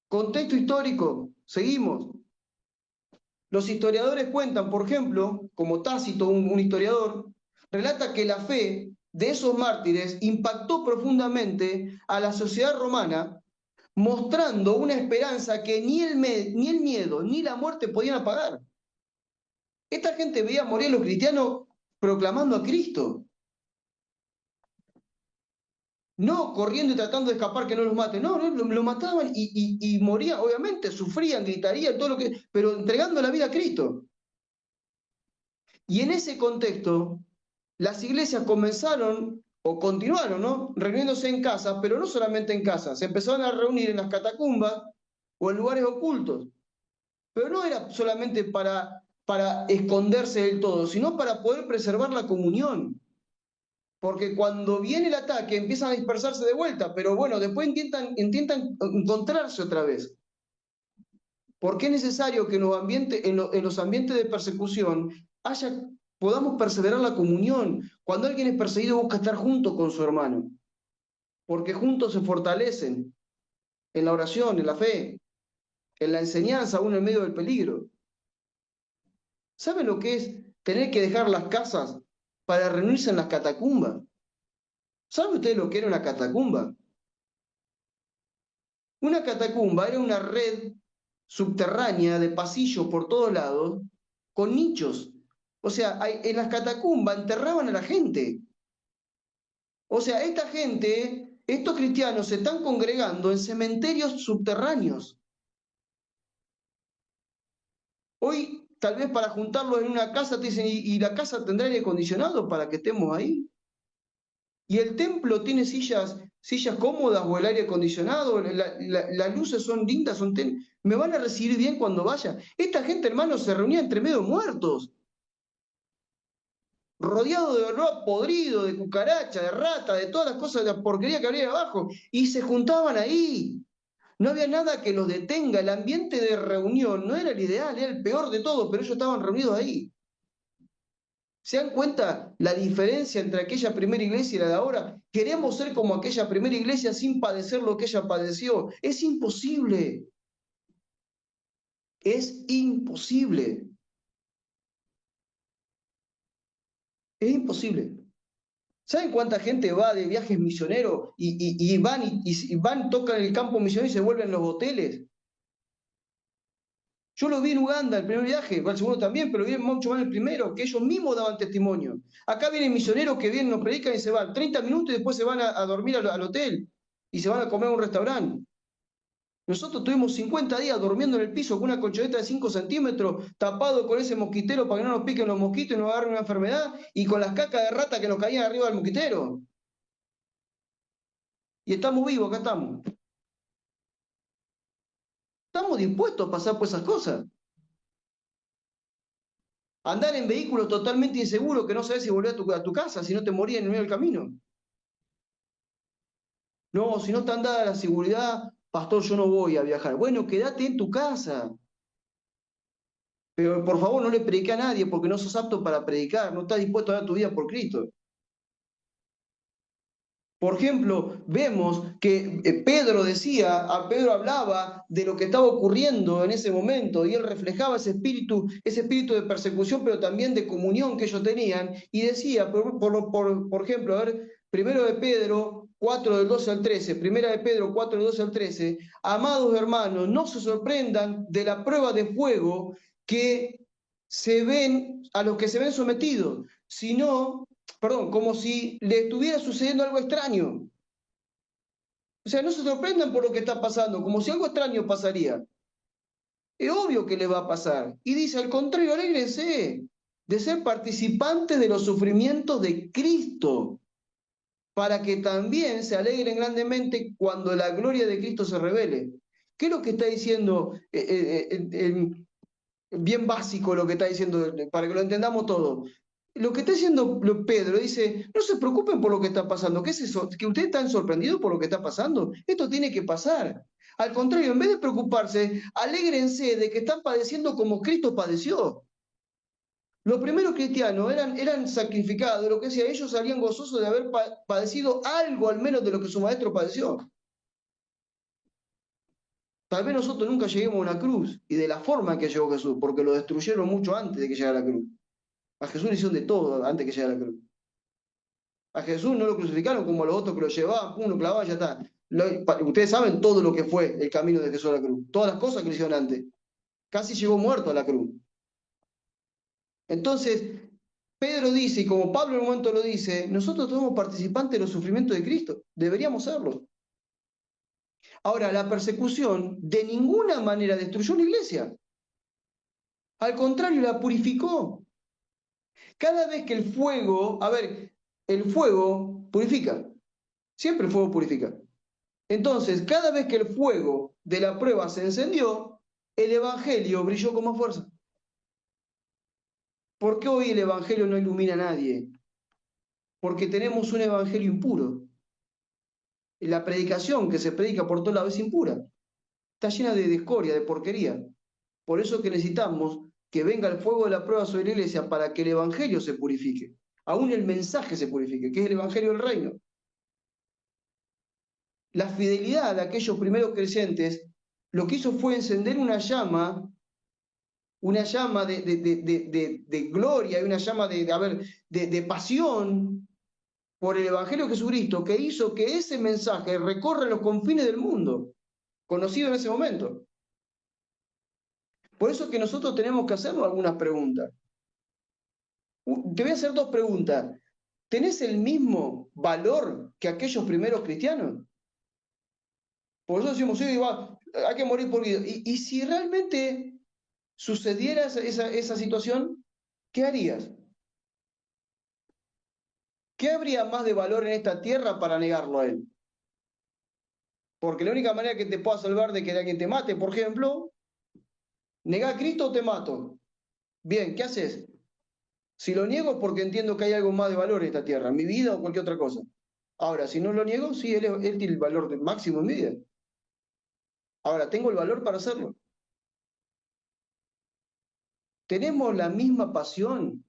Contexto histórico, seguimos. Los historiadores cuentan, por ejemplo, como Tácito, un historiador, relata que la fe de esos mártires impactó profundamente a la sociedad romana, mostrando una esperanza que ni el miedo ni la muerte podían apagar. Esta gente veía morir a los cristianos proclamando a Cristo. No corriendo y tratando de escapar que no los maten. No, lo mataban y morían, obviamente, sufrían, gritarían, todo lo que, pero entregando la vida a Cristo. Y en ese contexto, las iglesias comenzaron o continuaron, ¿no? Reuniéndose en casas, pero no solamente en casas, se empezaron a reunir en las catacumbas o en lugares ocultos. Pero no era solamente para esconderse del todo, sino para poder preservar la comunión. Porque cuando viene el ataque empiezan a dispersarse de vuelta, pero bueno, después intentan encontrarse otra vez. Porque es necesario que en los ambientes de persecución podamos perseverar la comunión. Cuando alguien es perseguido busca estar junto con su hermano, porque juntos se fortalecen en la oración, en la fe, en la enseñanza, aún en medio del peligro. ¿Saben lo que es tener que dejar las casas para reunirse en las catacumbas? ¿Saben ustedes lo que era una catacumba? Una catacumba era una red subterránea de pasillos por todos lados, con nichos. O sea, en las catacumbas enterraban a la gente. O sea, esta gente, estos cristianos se están congregando en cementerios subterráneos. Hoy, tal vez para juntarlos en una casa, te dicen, ¿y la casa tendrá aire acondicionado para que estemos ahí? ¿Y el templo tiene sillas cómodas o el aire acondicionado? Las luces son lindas, ¿me van a recibir bien cuando vaya? Esta gente, hermano, se reunía entre medio muertos, rodeado de olor podrido, de cucaracha, de rata, de todas las cosas, de la porquería que había abajo, y se juntaban ahí. No había nada que los detenga, el ambiente de reunión no era el ideal, era el peor de todo, pero ellos estaban reunidos ahí. ¿Se dan cuenta la diferencia entre aquella primera iglesia y la de ahora? Queremos ser como aquella primera iglesia sin padecer lo que ella padeció. Es imposible. Es imposible. Es imposible. ¿Saben cuánta gente va de viajes misioneros y van, tocan el campo misionero y se vuelven los hoteles? Yo lo vi en Uganda el primer viaje, el segundo también, pero vi mucho más el primero, que ellos mismos daban testimonio. Acá vienen misioneros que vienen, nos predican y se van 30 minutos y después se van a dormir al hotel y se van a comer a un restaurante. Nosotros tuvimos 50 días durmiendo en el piso con una colchoneta de 5 centímetros, tapado con ese mosquitero para que no nos piquen los mosquitos y nos agarren una enfermedad, y con las cacas de rata que nos caían arriba del mosquitero. Y estamos vivos, acá estamos. Estamos dispuestos a pasar por esas cosas. Andar en vehículos totalmente inseguros que no sabes si volver a tu casa, si no te morías en el medio del camino. No, si no está dada la seguridad, pastor, yo no voy a viajar. Bueno, quédate en tu casa. Pero por favor no le predique a nadie porque no sos apto para predicar, no estás dispuesto a dar tu vida por Cristo. Por ejemplo, vemos que Pedro hablaba de lo que estaba ocurriendo en ese momento y él reflejaba ese espíritu de persecución, pero también de comunión que ellos tenían y decía, por ejemplo, a ver, primero de Pedro 4 del 12 al 13, primera de Pedro 4 del 12 al 13, amados hermanos, no se sorprendan de la prueba de fuego que a los que se ven sometidos, sino como si le estuviera sucediendo algo extraño. O sea, no se sorprendan por lo que está pasando, como si algo extraño pasaría. Es obvio que le va a pasar. Y dice, al contrario, alégrense de ser participantes de los sufrimientos de Cristo, para que también se alegren grandemente cuando la gloria de Cristo se revele. ¿Qué es lo que está diciendo? Bien básico lo que está diciendo, para que lo entendamos todo. Lo que está diciendo Pedro dice, no se preocupen por lo que está pasando. ¿Qué es eso? ¿Que ustedes están sorprendidos por lo que está pasando? Esto tiene que pasar. Al contrario, en vez de preocuparse, alégrense de que están padeciendo como Cristo padeció. Los primeros cristianos eran sacrificados, lo que decía, ellos salían gozosos de haber padecido algo al menos de lo que su maestro padeció. Tal vez nosotros nunca lleguemos a una cruz y de la forma en que llegó Jesús, porque lo destruyeron mucho antes de que llegara a la cruz. A Jesús le hicieron de todo antes que llegara a la cruz. A Jesús no lo crucificaron como a los otros que lo llevaban, pum, lo clavaban, ya está. Ustedes saben todo lo que fue el camino de Jesús a la cruz, todas las cosas que le hicieron antes. Casi llegó muerto a la cruz. Entonces, Pedro dice, y como Pablo en un momento lo dice, nosotros somos participantes de los sufrimientos de Cristo, deberíamos serlo. Ahora, la persecución de ninguna manera destruyó la iglesia. Al contrario, la purificó. Cada vez que el fuego, el fuego purifica. Siempre el fuego purifica. Entonces, cada vez que el fuego de la prueba se encendió, el evangelio brilló con más fuerza. ¿Por qué hoy el evangelio no ilumina a nadie? Porque tenemos un evangelio impuro. La predicación que se predica por todos lados es impura. Está llena de escoria, de porquería. Por eso es que necesitamos que venga el fuego de la prueba sobre la iglesia para que el evangelio se purifique. Aún el mensaje se purifique, que es el evangelio del reino. La fidelidad de aquellos primeros creyentes lo que hizo fue encender una llama de gloria y una llama de pasión por el Evangelio de Jesucristo, que hizo que ese mensaje recorra los confines del mundo, conocido en ese momento. Por eso es que nosotros tenemos que hacernos algunas preguntas. Te voy a hacer dos preguntas. ¿Tenés el mismo valor que aquellos primeros cristianos? Por eso decimos, sí, hay que morir por vida. Y si realmente sucediera esa situación, ¿qué harías? ¿Qué habría más de valor en esta tierra para negarlo a él? Porque la única manera que te pueda salvar de que alguien te mate, por ejemplo, negá a Cristo o te mato. Bien, ¿qué haces? Si lo niego es porque entiendo que hay algo más de valor en esta tierra, mi vida o cualquier otra cosa. Ahora, si no lo niego, sí, él tiene el valor máximo en mi vida. Ahora, tengo el valor para hacerlo. Tenemos la misma pasión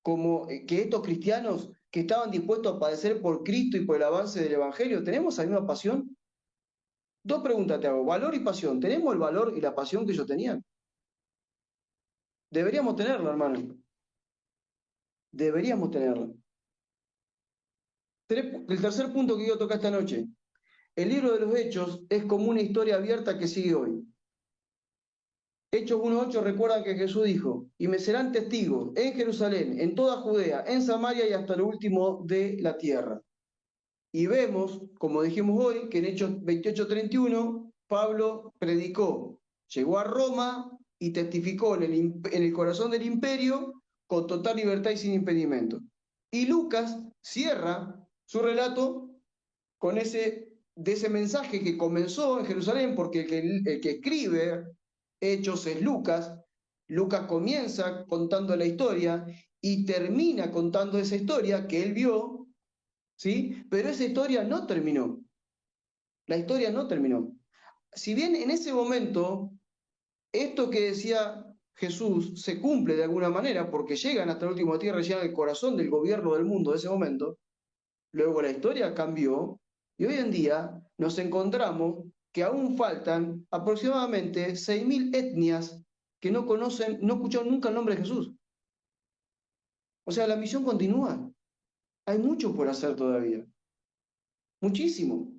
como que estos cristianos que estaban dispuestos a padecer por Cristo y por el avance del Evangelio. ¿Tenemos la misma pasión? Dos preguntas te hago, valor y pasión. ¿Tenemos el valor y la pasión que ellos tenían? Deberíamos tenerlo, hermano. Deberíamos tenerlo. El tercer punto que quiero tocar esta noche. El libro de los Hechos es como una historia abierta que sigue hoy. Hechos 1.8 recuerda que Jesús dijo, y me serán testigos en Jerusalén, en toda Judea, en Samaria y hasta lo último de la tierra. Y vemos, como dijimos hoy, que en Hechos 28:31 Pablo predicó, llegó a Roma y testificó en el corazón del imperio con total libertad y sin impedimento. Y Lucas cierra su relato con de ese mensaje que comenzó en Jerusalén, porque el que escribe Hechos es Lucas. Lucas comienza contando la historia y termina contando esa historia que él vio, ¿sí? Pero esa historia no terminó. La historia no terminó. Si bien en ese momento esto que decía Jesús se cumple de alguna manera porque llegan hasta el último tierra y llegan al corazón del gobierno del mundo de ese momento, luego la historia cambió y hoy en día nos encontramos que aún faltan aproximadamente 6.000 etnias que no conocen, no escucharon nunca el nombre de Jesús. O sea, la misión continúa. Hay mucho por hacer todavía. Muchísimo.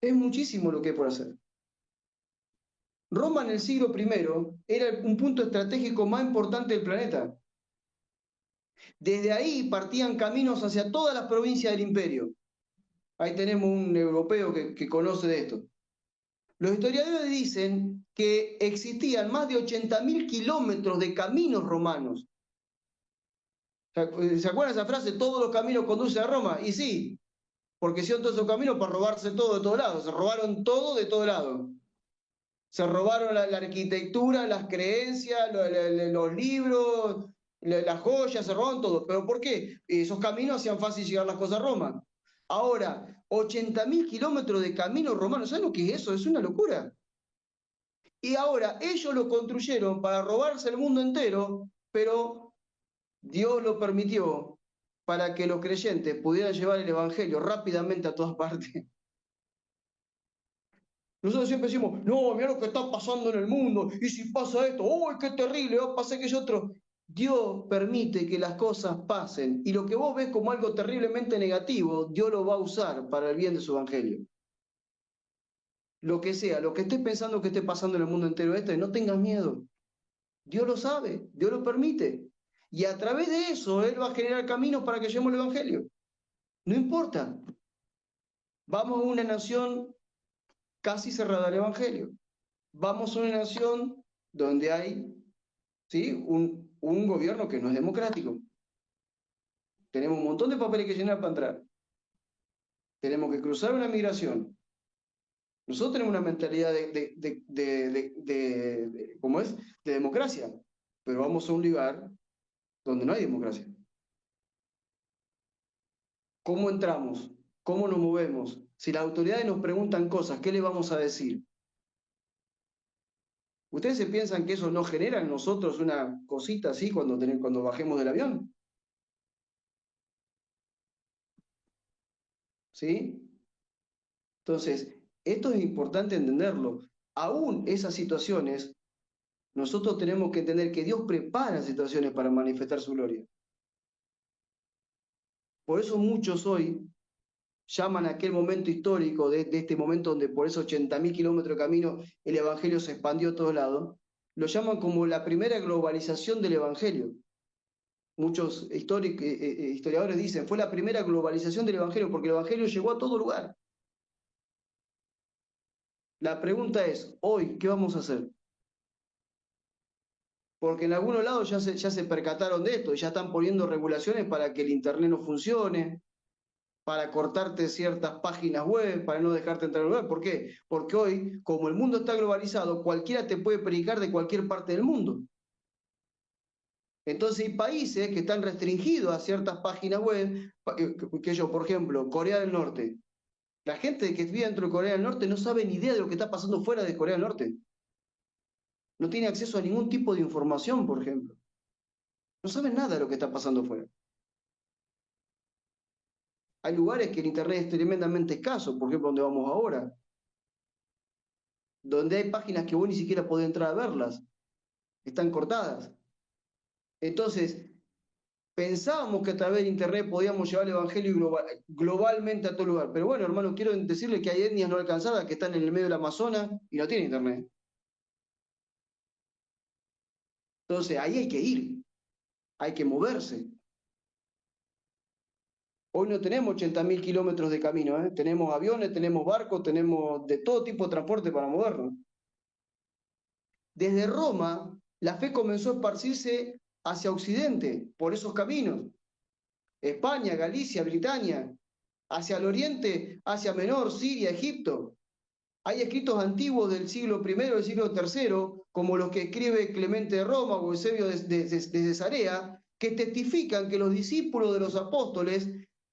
Es muchísimo lo que hay por hacer. Roma en el siglo I era un punto estratégico más importante del planeta. Desde ahí partían caminos hacia todas las provincias del imperio. Ahí tenemos un europeo que conoce de esto. Los historiadores dicen que existían más de 80.000 kilómetros de caminos romanos. ¿Se acuerdan esa frase? Todos los caminos conducen a Roma. Y sí, porque hicieron todos esos caminos para robarse todo de todos lados. Se robaron todo de todos lados. Se robaron la arquitectura, las creencias, los libros, las joyas, se robaron todo. ¿Pero por qué? Esos caminos hacían fácil llegar las cosas a Roma. Ahora, 80.000 kilómetros de caminos romanos, ¿saben lo que es eso? Es una locura. Y ahora ellos lo construyeron para robarse el mundo entero, pero Dios lo permitió para que los creyentes pudieran llevar el Evangelio rápidamente a todas partes. Nosotros siempre decimos, no, mira lo que está pasando en el mundo, y si pasa esto, ¡uy, qué terrible! Va a pasar aquello otro. Dios permite que las cosas pasen, y lo que vos ves como algo terriblemente negativo, Dios lo va a usar para el bien de su Evangelio. Lo que sea, lo que estés pensando que esté pasando en el mundo entero no tengas miedo. Dios lo sabe, Dios lo permite. Y a través de eso, Él va a generar caminos para que llevemos el Evangelio. No importa. Vamos a una nación casi cerrada al Evangelio. Vamos a una nación donde hay, ¿sí?, un gobierno que no es democrático. Tenemos un montón de papeles que llenar para entrar. Tenemos que cruzar una migración. Nosotros tenemos una mentalidad ¿cómo es? De democracia. Pero vamos a un lugar donde no hay democracia. ¿Cómo entramos? ¿Cómo nos movemos? Si las autoridades nos preguntan cosas, ¿qué le vamos a decir? ¿Ustedes se piensan que eso no genera en nosotros una cosita así cuando bajemos del avión? ¿Sí? Entonces, esto es importante entenderlo. Aún esas situaciones, nosotros tenemos que entender que Dios prepara situaciones para manifestar su gloria. Por eso muchos hoy llaman a aquel momento histórico de este momento donde por esos 80.000 kilómetros de camino el Evangelio se expandió a todos lados, lo llaman como la primera globalización del Evangelio. Muchos historiadores dicen, fue la primera globalización del Evangelio, porque el Evangelio llegó a todo lugar. La pregunta es, hoy, ¿qué vamos a hacer? Porque en algunos lados ya se percataron de esto, ya están poniendo regulaciones para que el Internet no funcione, para cortarte ciertas páginas web, para no dejarte entrar en el web. ¿Por qué? Porque hoy, como el mundo está globalizado, cualquiera te puede predicar de cualquier parte del mundo. Entonces hay países que están restringidos a ciertas páginas web, que yo, por ejemplo, Corea del Norte. La gente que vive dentro de Corea del Norte no sabe ni idea de lo que está pasando fuera de Corea del Norte. No tiene acceso a ningún tipo de información, por ejemplo. No saben nada de lo que está pasando fuera. Hay lugares que el Internet es tremendamente escaso, por ejemplo, donde vamos ahora, donde hay páginas que vos ni siquiera podés entrar a verlas, están cortadas. Entonces, pensábamos que a través de Internet podíamos llevar el Evangelio globalmente a todo lugar. Pero bueno, hermano, quiero decirle que hay etnias no alcanzadas que están en el medio del Amazonas y no tienen Internet. Entonces, ahí hay que ir, hay que moverse. Hoy no tenemos 80.000 kilómetros de camino, ¿eh? Tenemos aviones, tenemos barcos, tenemos de todo tipo de transporte para movernos. Desde Roma, la fe comenzó a esparcirse hacia Occidente, por esos caminos. España, Galicia, Britania, hacia el oriente, Asia Menor, Siria, Egipto. Hay escritos antiguos del siglo I, del siglo III, como los que escribe Clemente de Roma o Eusebio de Cesarea, que testifican que los discípulos de los apóstoles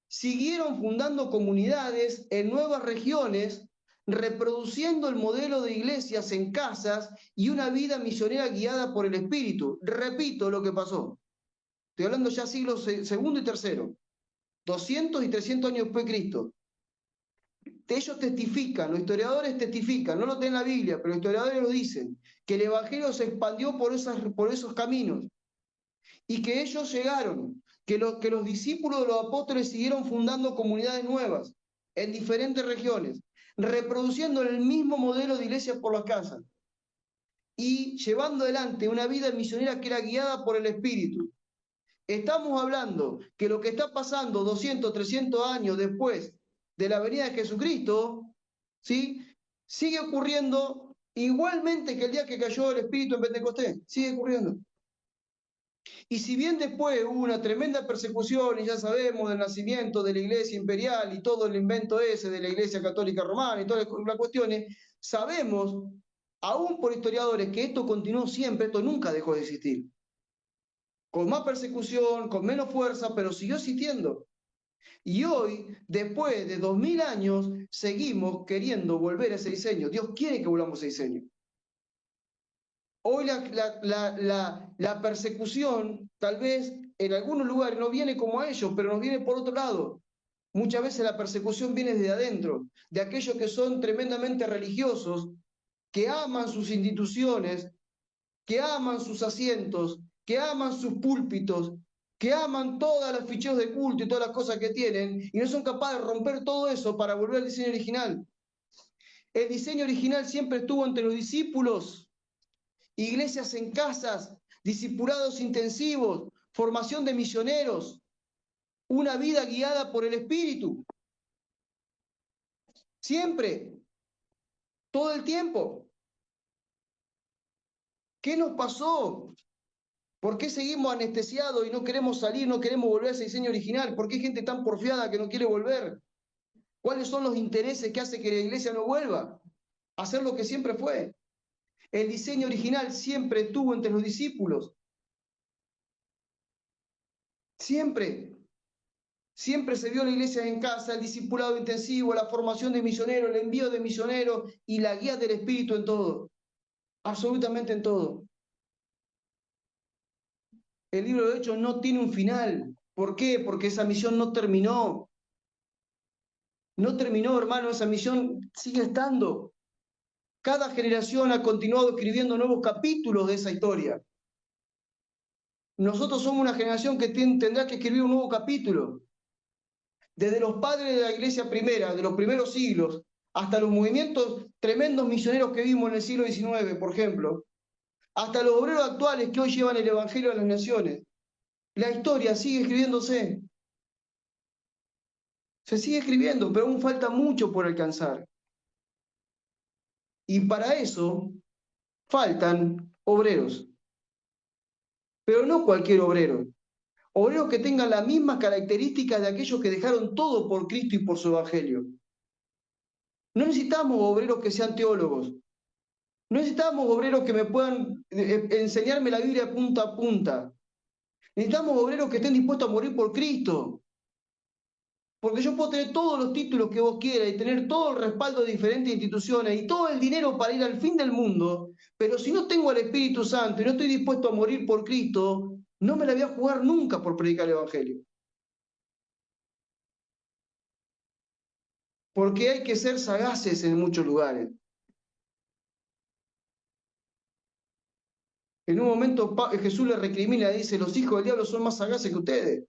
siguieron fundando comunidades en nuevas regiones, reproduciendo el modelo de iglesias en casas y una vida misionera guiada por el Espíritu. Repito lo que pasó. Estoy hablando ya siglos segundo y tercero, 200 y 300 años después de Cristo. Ellos testifican, los historiadores testifican, no lo tienen en la Biblia, pero los historiadores lo dicen, que el Evangelio se expandió por esos caminos y que ellos llegaron, que los discípulos de los apóstoles siguieron fundando comunidades nuevas en diferentes regiones, reproduciendo el mismo modelo de iglesia por las casas y llevando adelante una vida misionera que era guiada por el Espíritu. Estamos hablando que lo que está pasando 200, 300 años después de la venida de Jesucristo, ¿sí? Sigue ocurriendo igualmente que el día que cayó el Espíritu en Pentecostés, sigue ocurriendo. Y si bien después hubo una tremenda persecución, y ya sabemos del nacimiento de la Iglesia imperial y todo el invento ese de la Iglesia Católica Romana y todas las cuestiones, sabemos, aún por historiadores, que esto continuó siempre, esto nunca dejó de existir. Con más persecución, con menos fuerza, pero siguió existiendo. Y hoy, después de 2000 años, seguimos queriendo volver a ese diseño. Dios quiere que volvamos a ese diseño. Hoy la persecución, tal vez en algunos lugares no viene como a ellos, pero nos viene por otro lado. Muchas veces la persecución viene desde adentro, de aquellos que son tremendamente religiosos, que aman sus instituciones, que aman sus asientos, que aman sus púlpitos, que aman todos los ficheros de culto y todas las cosas que tienen, y no son capaces de romper todo eso para volver al diseño original. El diseño original siempre estuvo entre los discípulos, iglesias en casas, discipulados intensivos, formación de misioneros, una vida guiada por el Espíritu. Siempre, todo el tiempo. ¿Qué nos pasó? ¿Por qué seguimos anestesiados y no queremos salir, no queremos volver a ese diseño original? ¿Por qué hay gente tan porfiada que no quiere volver? ¿Cuáles son los intereses que hacen que la iglesia no vuelva a hacer lo que siempre fue? El diseño original siempre estuvo entre los discípulos. Siempre. Siempre se vio la iglesia en casa, el discipulado intensivo, la formación de misioneros, el envío de misioneros y la guía del Espíritu en todo. Absolutamente en todo. El libro de Hechos no tiene un final. ¿Por qué? Porque esa misión no terminó. No terminó, hermano, esa misión sigue estando. Cada generación ha continuado escribiendo nuevos capítulos de esa historia. Nosotros somos una generación que tendrá que escribir un nuevo capítulo. Desde los padres de la iglesia primera, de los primeros siglos, hasta los movimientos tremendos misioneros que vimos en el siglo XIX, por ejemplo, hasta los obreros actuales que hoy llevan el Evangelio a las naciones. La historia sigue escribiéndose. Se sigue escribiendo, pero aún falta mucho por alcanzar. Y para eso faltan obreros. Pero no cualquier obrero. Obreros que tengan las mismas características de aquellos que dejaron todo por Cristo y por su Evangelio. No necesitamos obreros que sean teólogos. No necesitamos obreros que me puedan enseñarme la Biblia punta a punta. Necesitamos obreros que estén dispuestos a morir por Cristo. Porque yo puedo tener todos los títulos que vos quieras y tener todo el respaldo de diferentes instituciones y todo el dinero para ir al fin del mundo, pero si no tengo al Espíritu Santo y no estoy dispuesto a morir por Cristo, no me la voy a jugar nunca por predicar el Evangelio. Porque hay que ser sagaces en muchos lugares. En un momento Jesús le recrimina y dice, los hijos del diablo son más sagaces que ustedes.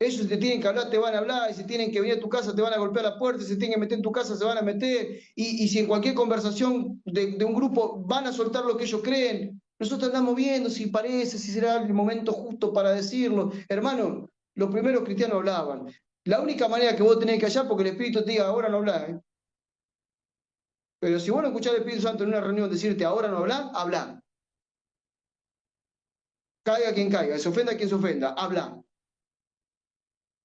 Ellos si te tienen que hablar, te van a hablar, y si tienen que venir a tu casa, te van a golpear la puerta, y si tienen que meter en tu casa, se van a meter, y si en cualquier conversación de un grupo van a soltar lo que ellos creen. Nosotros andamos viendo si parece, si será el momento justo para decirlo. Hermano, los primeros cristianos hablaban. La única manera que vos tenés que hallar, porque el Espíritu te diga, ahora no hablás, ¿eh? Pero si vos no escuchás al Espíritu Santo en una reunión decirte, ahora no hablás, hablá. Caiga quien caiga, se ofenda quien se ofenda, habla.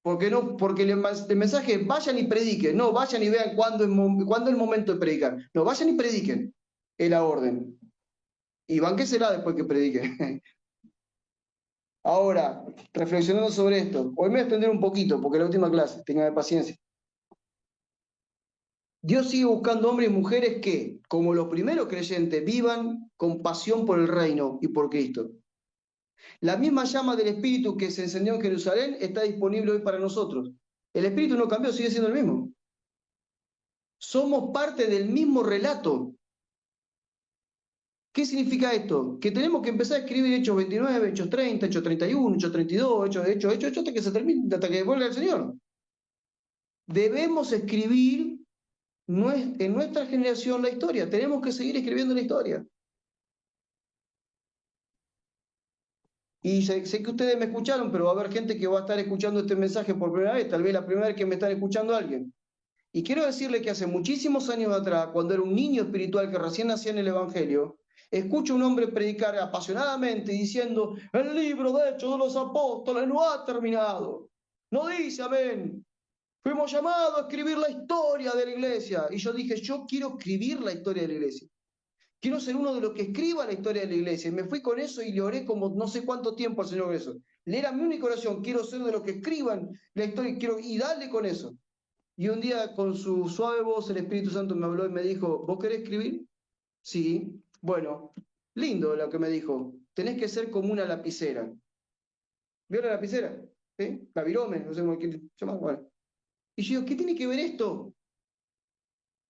Porque, no, porque el mensaje es vayan y prediquen, no vayan y vean cuándo es el momento de predicar. No, vayan y prediquen, es la orden. Y banquésela después que prediquen. Ahora, reflexionando sobre esto, hoy me voy a extender un poquito, porque es la última clase, tengan paciencia. Dios sigue buscando hombres y mujeres que, como los primeros creyentes, vivan con pasión por el reino y por Cristo. La misma llama del Espíritu que se encendió en Jerusalén está disponible hoy para nosotros. El Espíritu no cambió, sigue siendo el mismo. Somos parte del mismo relato. ¿Qué significa esto? Que tenemos que empezar a escribir Hechos 29, Hechos 30, Hechos 31, Hechos 32, Hechos, hasta que se termine, hasta que vuelva el Señor. Debemos escribir en nuestra generación la historia. Tenemos que seguir escribiendo la historia. Y sé que ustedes me escucharon, pero va a haber gente que va a estar escuchando este mensaje por primera vez, tal vez la primera vez que me están escuchando alguien. Y quiero decirle que hace muchísimos años atrás, cuando era un niño espiritual que recién nacía en el Evangelio, escucho a un hombre predicar apasionadamente diciendo, el libro de Hechos de los Apóstoles no ha terminado. No dice amén. Fuimos llamados a escribir la historia de la iglesia. Y yo dije, yo quiero escribir la historia de la iglesia. Quiero ser uno de los que escriba la historia de la iglesia. Y me fui con eso y le oré como no sé cuánto tiempo al Señor eso. Le era mi única oración, quiero ser de los que escriban la historia y darle con eso. Y un día con su suave voz el Espíritu Santo me habló y me dijo, ¿vos querés escribir? Sí. Bueno, lindo lo que me dijo. Tenés que ser como una lapicera. ¿Vio la lapicera? ¿Sí? La virome, no sé cómo se llama. Bueno. Y yo digo, ¿qué tiene que ver esto?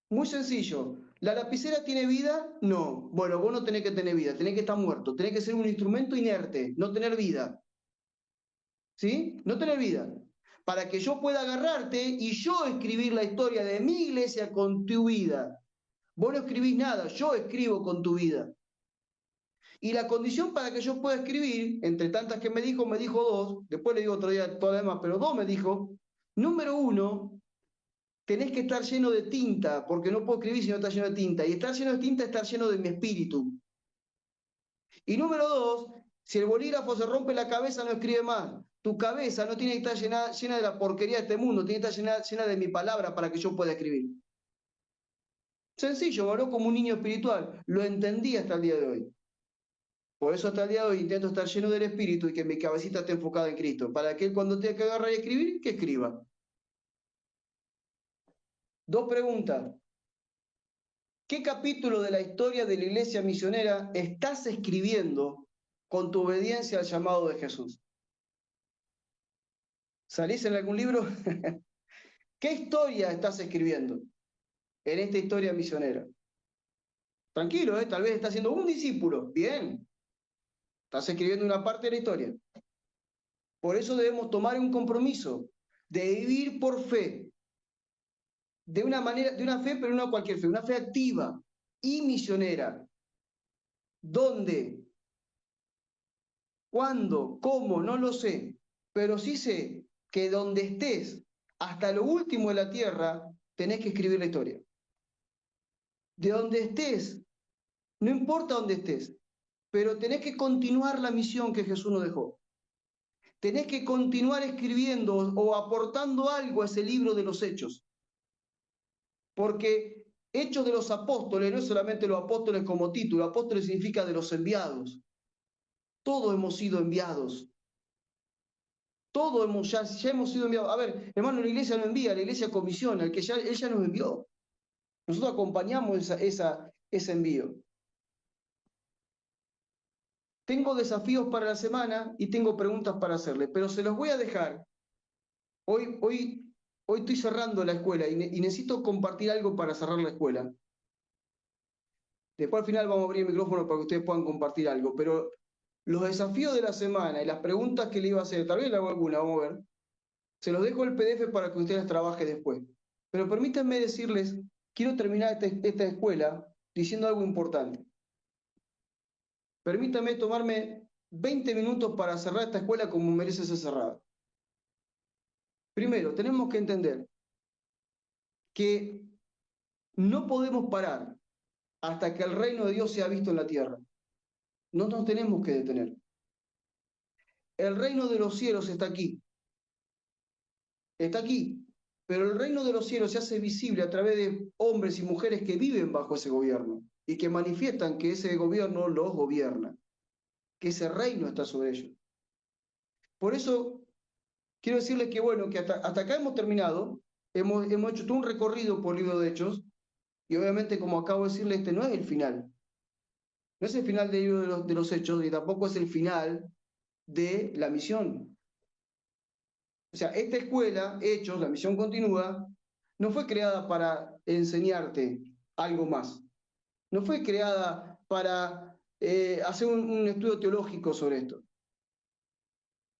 Muy sencillo. ¿La lapicera tiene vida? No. Bueno, vos no tenés que tener vida, tenés que estar muerto, tenés que ser un instrumento inerte, no tener vida. ¿Sí? No tener vida. Para que yo pueda agarrarte y yo escribir la historia de mi iglesia con tu vida. Vos no escribís nada, yo escribo con tu vida. Y la condición para que yo pueda escribir, entre tantas que me dijo dos, después le digo otro día todas las demás, pero dos me dijo, número uno, tenés que estar lleno de tinta, porque no puedo escribir si no está lleno de tinta. Y estar lleno de tinta es estar lleno de mi espíritu. Y número dos, si el bolígrafo se rompe la cabeza, no escribe más. Tu cabeza no tiene que estar llena de la porquería de este mundo, tiene que estar llena de mi palabra para que yo pueda escribir. Sencillo, me habló como un niño espiritual. Lo entendí hasta el día de hoy. Por eso hasta el día de hoy intento estar lleno del Espíritu y que mi cabecita esté enfocada en Cristo. Para que él cuando tenga que agarrar y escribir, que escriba. Dos preguntas. ¿Qué capítulo de la historia de la iglesia misionera estás escribiendo con tu obediencia al llamado de Jesús? ¿Salís en algún libro? ¿Qué historia estás escribiendo en esta historia misionera? Tranquilo, tal vez estás siendo un discípulo. Bien, estás escribiendo una parte de la historia. Por eso debemos tomar un compromiso. de vivir por fe, de una manera, de una fe, pero no cualquier fe, una fe activa y misionera, donde, cuándo, cómo, no lo sé, pero sí sé que donde estés, hasta lo último de la tierra, tenés que escribir la historia. De donde estés, no importa dónde estés, pero tenés que continuar la misión que Jesús nos dejó. Tenés que continuar escribiendo o aportando algo a ese libro de los hechos. Porque Hechos de los Apóstoles no es solamente los apóstoles como título, apóstoles significa de los enviados. Todos hemos sido enviados. Todos ya hemos sido enviados. A ver, hermano, la iglesia no envía, la iglesia comisiona, el que ella nos envió. Nosotros acompañamos ese envío. Tengo desafíos para la semana y tengo preguntas para hacerle, pero se los voy a dejar. Hoy estoy cerrando la escuela y necesito compartir algo para cerrar la escuela. Después al final vamos a abrir el micrófono para que ustedes puedan compartir algo, pero los desafíos de la semana y las preguntas que le iba a hacer, tal vez le hago alguna, vamos a ver. Se los dejo el PDF para que ustedes trabajen después. Pero permítanme decirles, quiero terminar esta escuela diciendo algo importante. Permítanme tomarme 20 minutos para cerrar esta escuela como merece ser cerrada. Primero, tenemos que entender que no podemos parar hasta que el reino de Dios sea visto en la tierra. No nos tenemos que detener. El reino de los cielos está aquí. Está aquí. Pero el reino de los cielos se hace visible a través de hombres y mujeres que viven bajo ese gobierno y que manifiestan que ese gobierno los gobierna, que ese reino está sobre ellos. Por eso quiero decirles que, bueno, que hasta acá hemos terminado, hemos hecho todo un recorrido por el libro de Hechos, y obviamente, como acabo de decirles, este no es el final. No es el final del libro de los Hechos, y tampoco es el final de la misión. O sea, esta escuela, Hechos, la misión continúa, no fue creada para enseñarte algo más. No fue creada para hacer un estudio teológico sobre esto.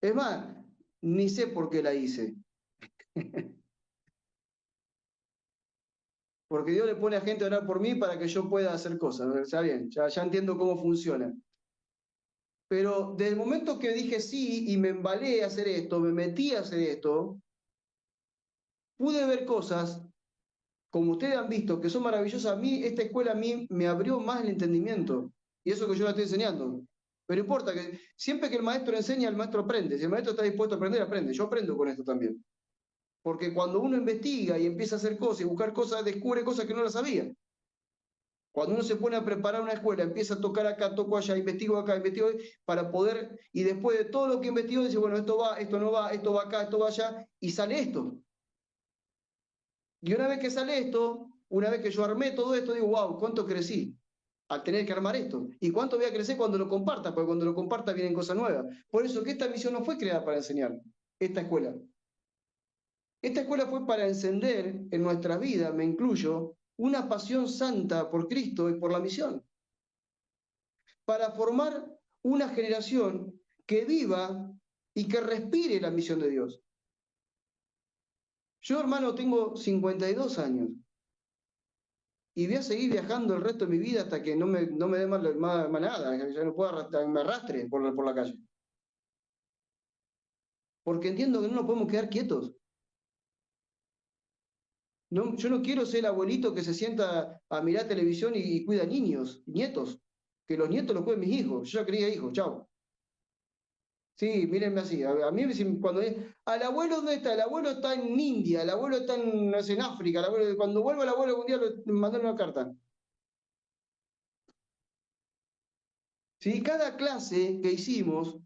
Es más, ni sé por qué la hice. Porque Dios le pone a gente a orar por mí para que yo pueda hacer cosas. Está bien, ya entiendo cómo funciona. Pero desde el momento que dije sí y me embalé a hacer esto, me metí a hacer esto, pude ver cosas, como ustedes han visto, que son maravillosas. A mí, esta escuela a mí me abrió más el entendimiento. Y eso que yo la estoy enseñando. Pero importa que siempre que el maestro enseña, el maestro aprende. Si el maestro está dispuesto a aprender, aprende. Yo aprendo con esto también. Porque cuando uno investiga y empieza a hacer cosas y buscar cosas, descubre cosas que no las sabía. Cuando uno se pone a preparar una escuela, empieza a tocar acá, toco allá, investigo acá, investigo para poder, y después de todo lo que investigó, dice, bueno, esto va, esto no va, esto va acá, esto va allá, y sale esto. Y una vez que sale esto, una vez que yo armé todo esto, digo, wow, ¿cuánto crecí al tener que armar esto? ¿Y cuánto voy a crecer cuando lo comparta? Porque cuando lo comparta vienen cosas nuevas. Por eso que esta misión no fue creada para enseñar, esta escuela. Esta escuela fue para encender en nuestras vidas, me incluyo, una pasión santa por Cristo y por la misión. Para formar una generación que viva y que respire la misión de Dios. Yo, hermano, tengo 52 años y voy a seguir viajando el resto de mi vida hasta que no me dé más nada, que ya no pueda me arrastre por la calle. Porque entiendo que no nos podemos quedar quietos. No, yo no quiero ser el abuelito que se sienta a mirar televisión y cuida niños, nietos, que los nietos los cuiden mis hijos. Yo ya quería hijos, chao. Sí, mírenme así. A mí cuando al abuelo, ¿dónde está? El abuelo está en India, el abuelo está en, no sé, en África. Cuando vuelva el abuelo, algún día le mandan una carta. ¿Sí? Cada clase que hicimos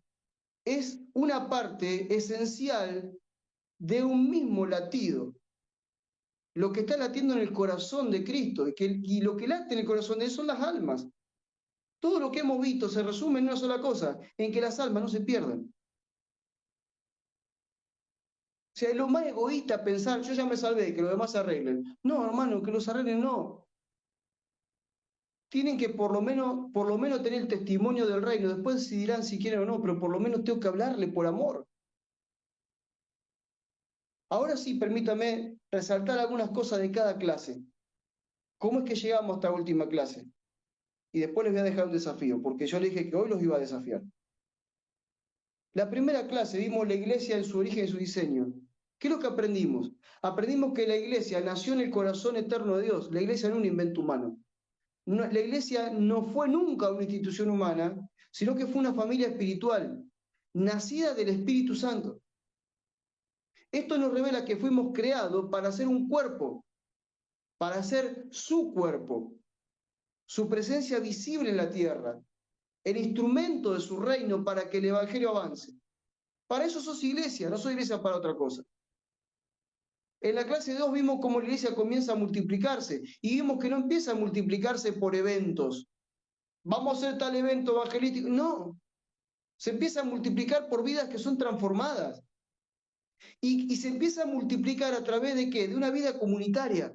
es una parte esencial de un mismo latido. Lo que está latiendo en el corazón de Cristo y lo que late en el corazón de él son las almas. Todo lo que hemos visto se resume en una sola cosa, en que las almas no se pierden. O sea, es lo más egoísta pensar, yo ya me salvé, que los demás se arreglen. No, hermano, que los arreglen no. Tienen que por lo menos tener el testimonio del reino. Después decidirán si quieren o no, pero por lo menos tengo que hablarle por amor. Ahora sí, permítame resaltar algunas cosas de cada clase. ¿Cómo es que llegamos a esta última clase? Y después les voy a dejar un desafío, porque yo les dije que hoy los iba a desafiar. La primera clase vimos la iglesia en su origen y su diseño. ¿Qué es lo que aprendimos? Aprendimos que la iglesia nació en el corazón eterno de Dios. La iglesia no es un invento humano. La iglesia no fue nunca una institución humana, sino que fue una familia espiritual, nacida del Espíritu Santo. Esto nos revela que fuimos creados para ser un cuerpo, para ser su cuerpo, su presencia visible en la tierra, el instrumento de su reino para que el Evangelio avance. Para eso sos iglesia, no soy iglesia para otra cosa. En la clase 2 vimos cómo la iglesia comienza a multiplicarse y vimos que no empieza a multiplicarse por eventos. Vamos a hacer tal evento evangelístico. No, se empieza a multiplicar por vidas que son transformadas. Y se empieza a multiplicar a través de ¿qué? De una vida comunitaria.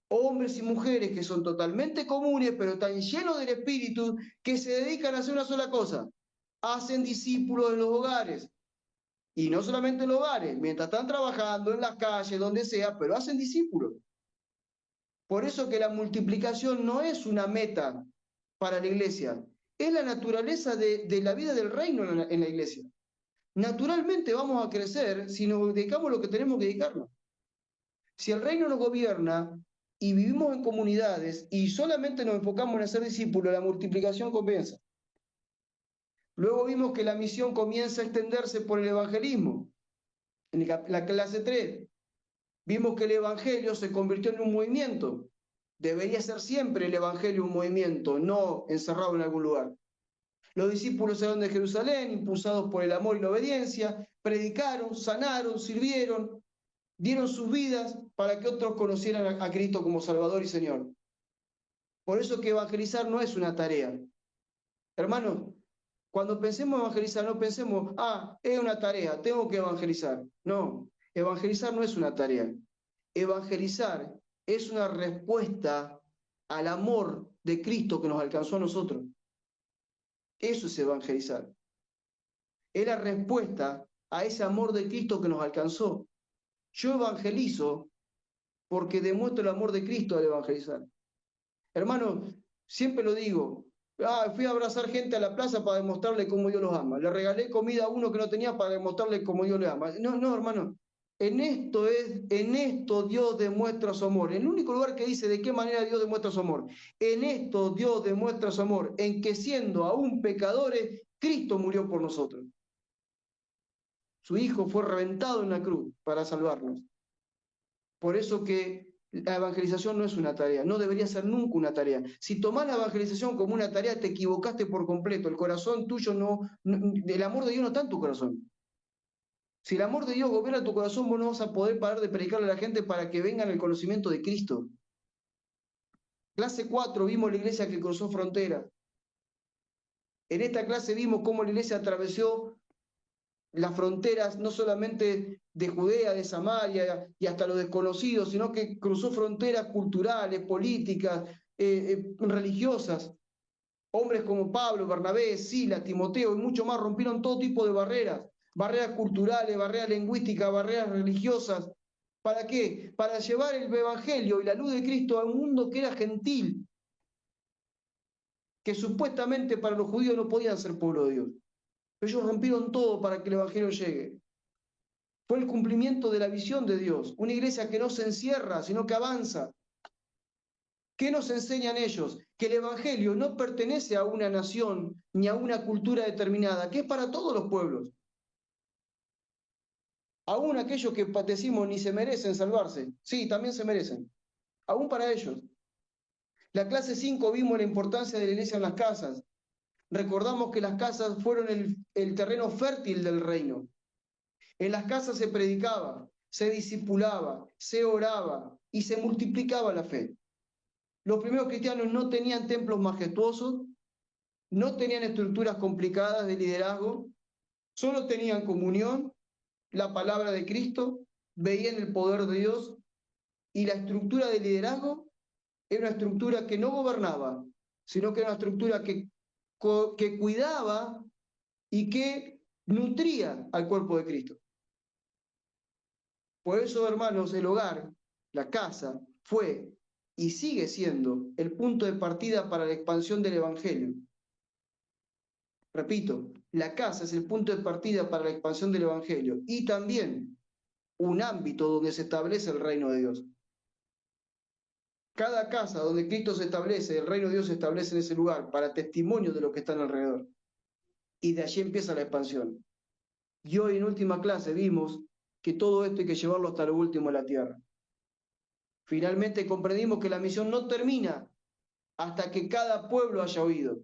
Hombres y mujeres que son totalmente comunes, pero están llenos del Espíritu, que se dedican a hacer una sola cosa. Hacen discípulos en los hogares. Y no solamente en los hogares, mientras están trabajando en las calles, donde sea, pero hacen discípulos. Por eso que la multiplicación no es una meta para la iglesia, es la naturaleza de la vida del reino en la iglesia. Naturalmente vamos a crecer si nos dedicamos a lo que tenemos que dedicarnos. Si el reino nos gobierna y vivimos en comunidades y solamente nos enfocamos en hacer discípulos, la multiplicación comienza. Luego vimos que la misión comienza a extenderse por el evangelismo. En la clase 3 vimos que el evangelio se convirtió en un movimiento. Debería ser siempre el evangelio un movimiento, no encerrado en algún lugar. Los discípulos salieron de Jerusalén, impulsados por el amor y la obediencia, predicaron, sanaron, sirvieron, dieron sus vidas para que otros conocieran a Cristo como Salvador y Señor. Por eso que evangelizar no es una tarea. Hermanos, cuando pensemos en evangelizar, no pensemos, es una tarea, tengo que evangelizar. No, evangelizar no es una tarea. Evangelizar es una respuesta al amor de Cristo que nos alcanzó a nosotros. Eso es evangelizar. Es la respuesta a ese amor de Cristo que nos alcanzó. Yo evangelizo porque demuestro el amor de Cristo al evangelizar. Hermano, siempre lo digo, fui a abrazar gente a la plaza para demostrarle cómo Dios los ama. Le regalé comida a uno que no tenía para demostrarle cómo Dios le ama. No, no, hermano. En esto Dios demuestra su amor. El único lugar que dice de qué manera Dios demuestra su amor. En esto Dios demuestra su amor, en que siendo aún pecadores, Cristo murió por nosotros. Su Hijo fue reventado en la cruz para salvarnos. Por eso que la evangelización no es una tarea, no debería ser nunca una tarea. Si tomás la evangelización como una tarea, te equivocaste por completo. El corazón tuyo el amor de Dios no está en tu corazón. Si el amor de Dios gobierna tu corazón, vos no vas a poder parar de predicarle a la gente para que vengan al conocimiento de Cristo. Clase 4 vimos la iglesia que cruzó frontera. En esta clase vimos cómo la iglesia atravesó las fronteras no solamente de Judea, de Samaria y hasta los desconocidos, sino que cruzó fronteras culturales, políticas, religiosas. Hombres como Pablo, Bernabé, Sila, Timoteo y mucho más rompieron todo tipo de barreras, barreras culturales, barreras lingüísticas, barreras religiosas. ¿Para qué? Para llevar el Evangelio y la luz de Cristo a un mundo que era gentil, que supuestamente para los judíos no podían ser pueblo de Dios. Pero ellos rompieron todo para que el Evangelio llegue. Fue el cumplimiento de la visión de Dios, una iglesia que no se encierra, sino que avanza. ¿Qué nos enseñan ellos? Que el Evangelio no pertenece a una nación ni a una cultura determinada, que es para todos los pueblos. Aún aquellos que decimos ni se merecen salvarse, sí, también se merecen, aún para ellos. La clase 5 vimos la importancia de la iglesia en las casas. Recordamos que las casas fueron el terreno fértil del reino. En las casas se predicaba, se discipulaba, se oraba y se multiplicaba la fe. Los primeros cristianos no tenían templos majestuosos, no tenían estructuras complicadas de liderazgo, solo tenían comunión, la palabra de Cristo, veían el poder de Dios y la estructura de liderazgo era una estructura que no gobernaba, sino que era una estructura que cuidaba y que nutría al cuerpo de Cristo. Por eso, hermanos, el hogar, la casa, fue y sigue siendo el punto de partida para la expansión del Evangelio. Repito, la casa es el punto de partida para la expansión del Evangelio y también un ámbito donde se establece el reino de Dios. Cada casa donde Cristo se establece, el reino de Dios se establece en ese lugar para testimonio de lo que están alrededor. Y de allí empieza la expansión. Y hoy en última clase vimos que todo esto hay que llevarlo hasta lo último de la tierra. Finalmente comprendimos que la misión no termina hasta que cada pueblo haya oído,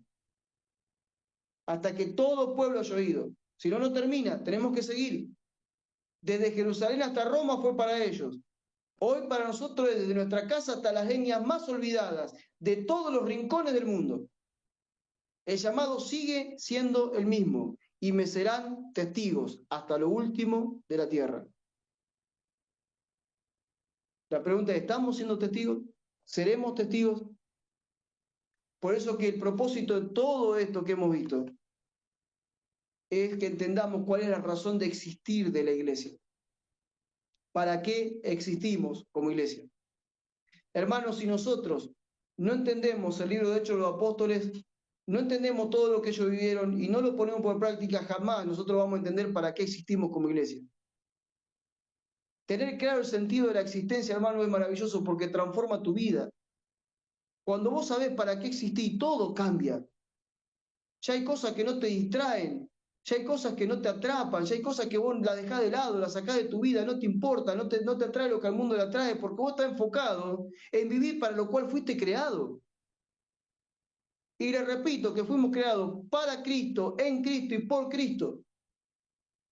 hasta que todo pueblo haya oído. Si no, no termina, tenemos que seguir. Desde Jerusalén hasta Roma fue para ellos. Hoy para nosotros desde nuestra casa hasta las etnias más olvidadas de todos los rincones del mundo. El llamado sigue siendo el mismo y me serán testigos hasta lo último de la tierra. La pregunta es, ¿estamos siendo testigos? ¿Seremos testigos? Por eso que el propósito de todo esto que hemos visto es que entendamos cuál es la razón de existir de la iglesia. ¿Para qué existimos como iglesia? Hermanos, si nosotros no entendemos el libro de Hechos de los Apóstoles, no entendemos todo lo que ellos vivieron y no lo ponemos por práctica, jamás nosotros vamos a entender para qué existimos como iglesia. Tener claro el sentido de la existencia, hermano, es maravilloso porque transforma tu vida. Cuando vos sabés para qué existís, todo cambia. Ya hay cosas que no te distraen, ya hay cosas que no te atrapan, ya hay cosas que vos las dejás de lado, las sacás de tu vida, no te importa, no te atrae lo que al mundo le atrae, porque vos estás enfocado en vivir para lo cual fuiste creado. Y le repito que fuimos creados para Cristo, en Cristo y por Cristo.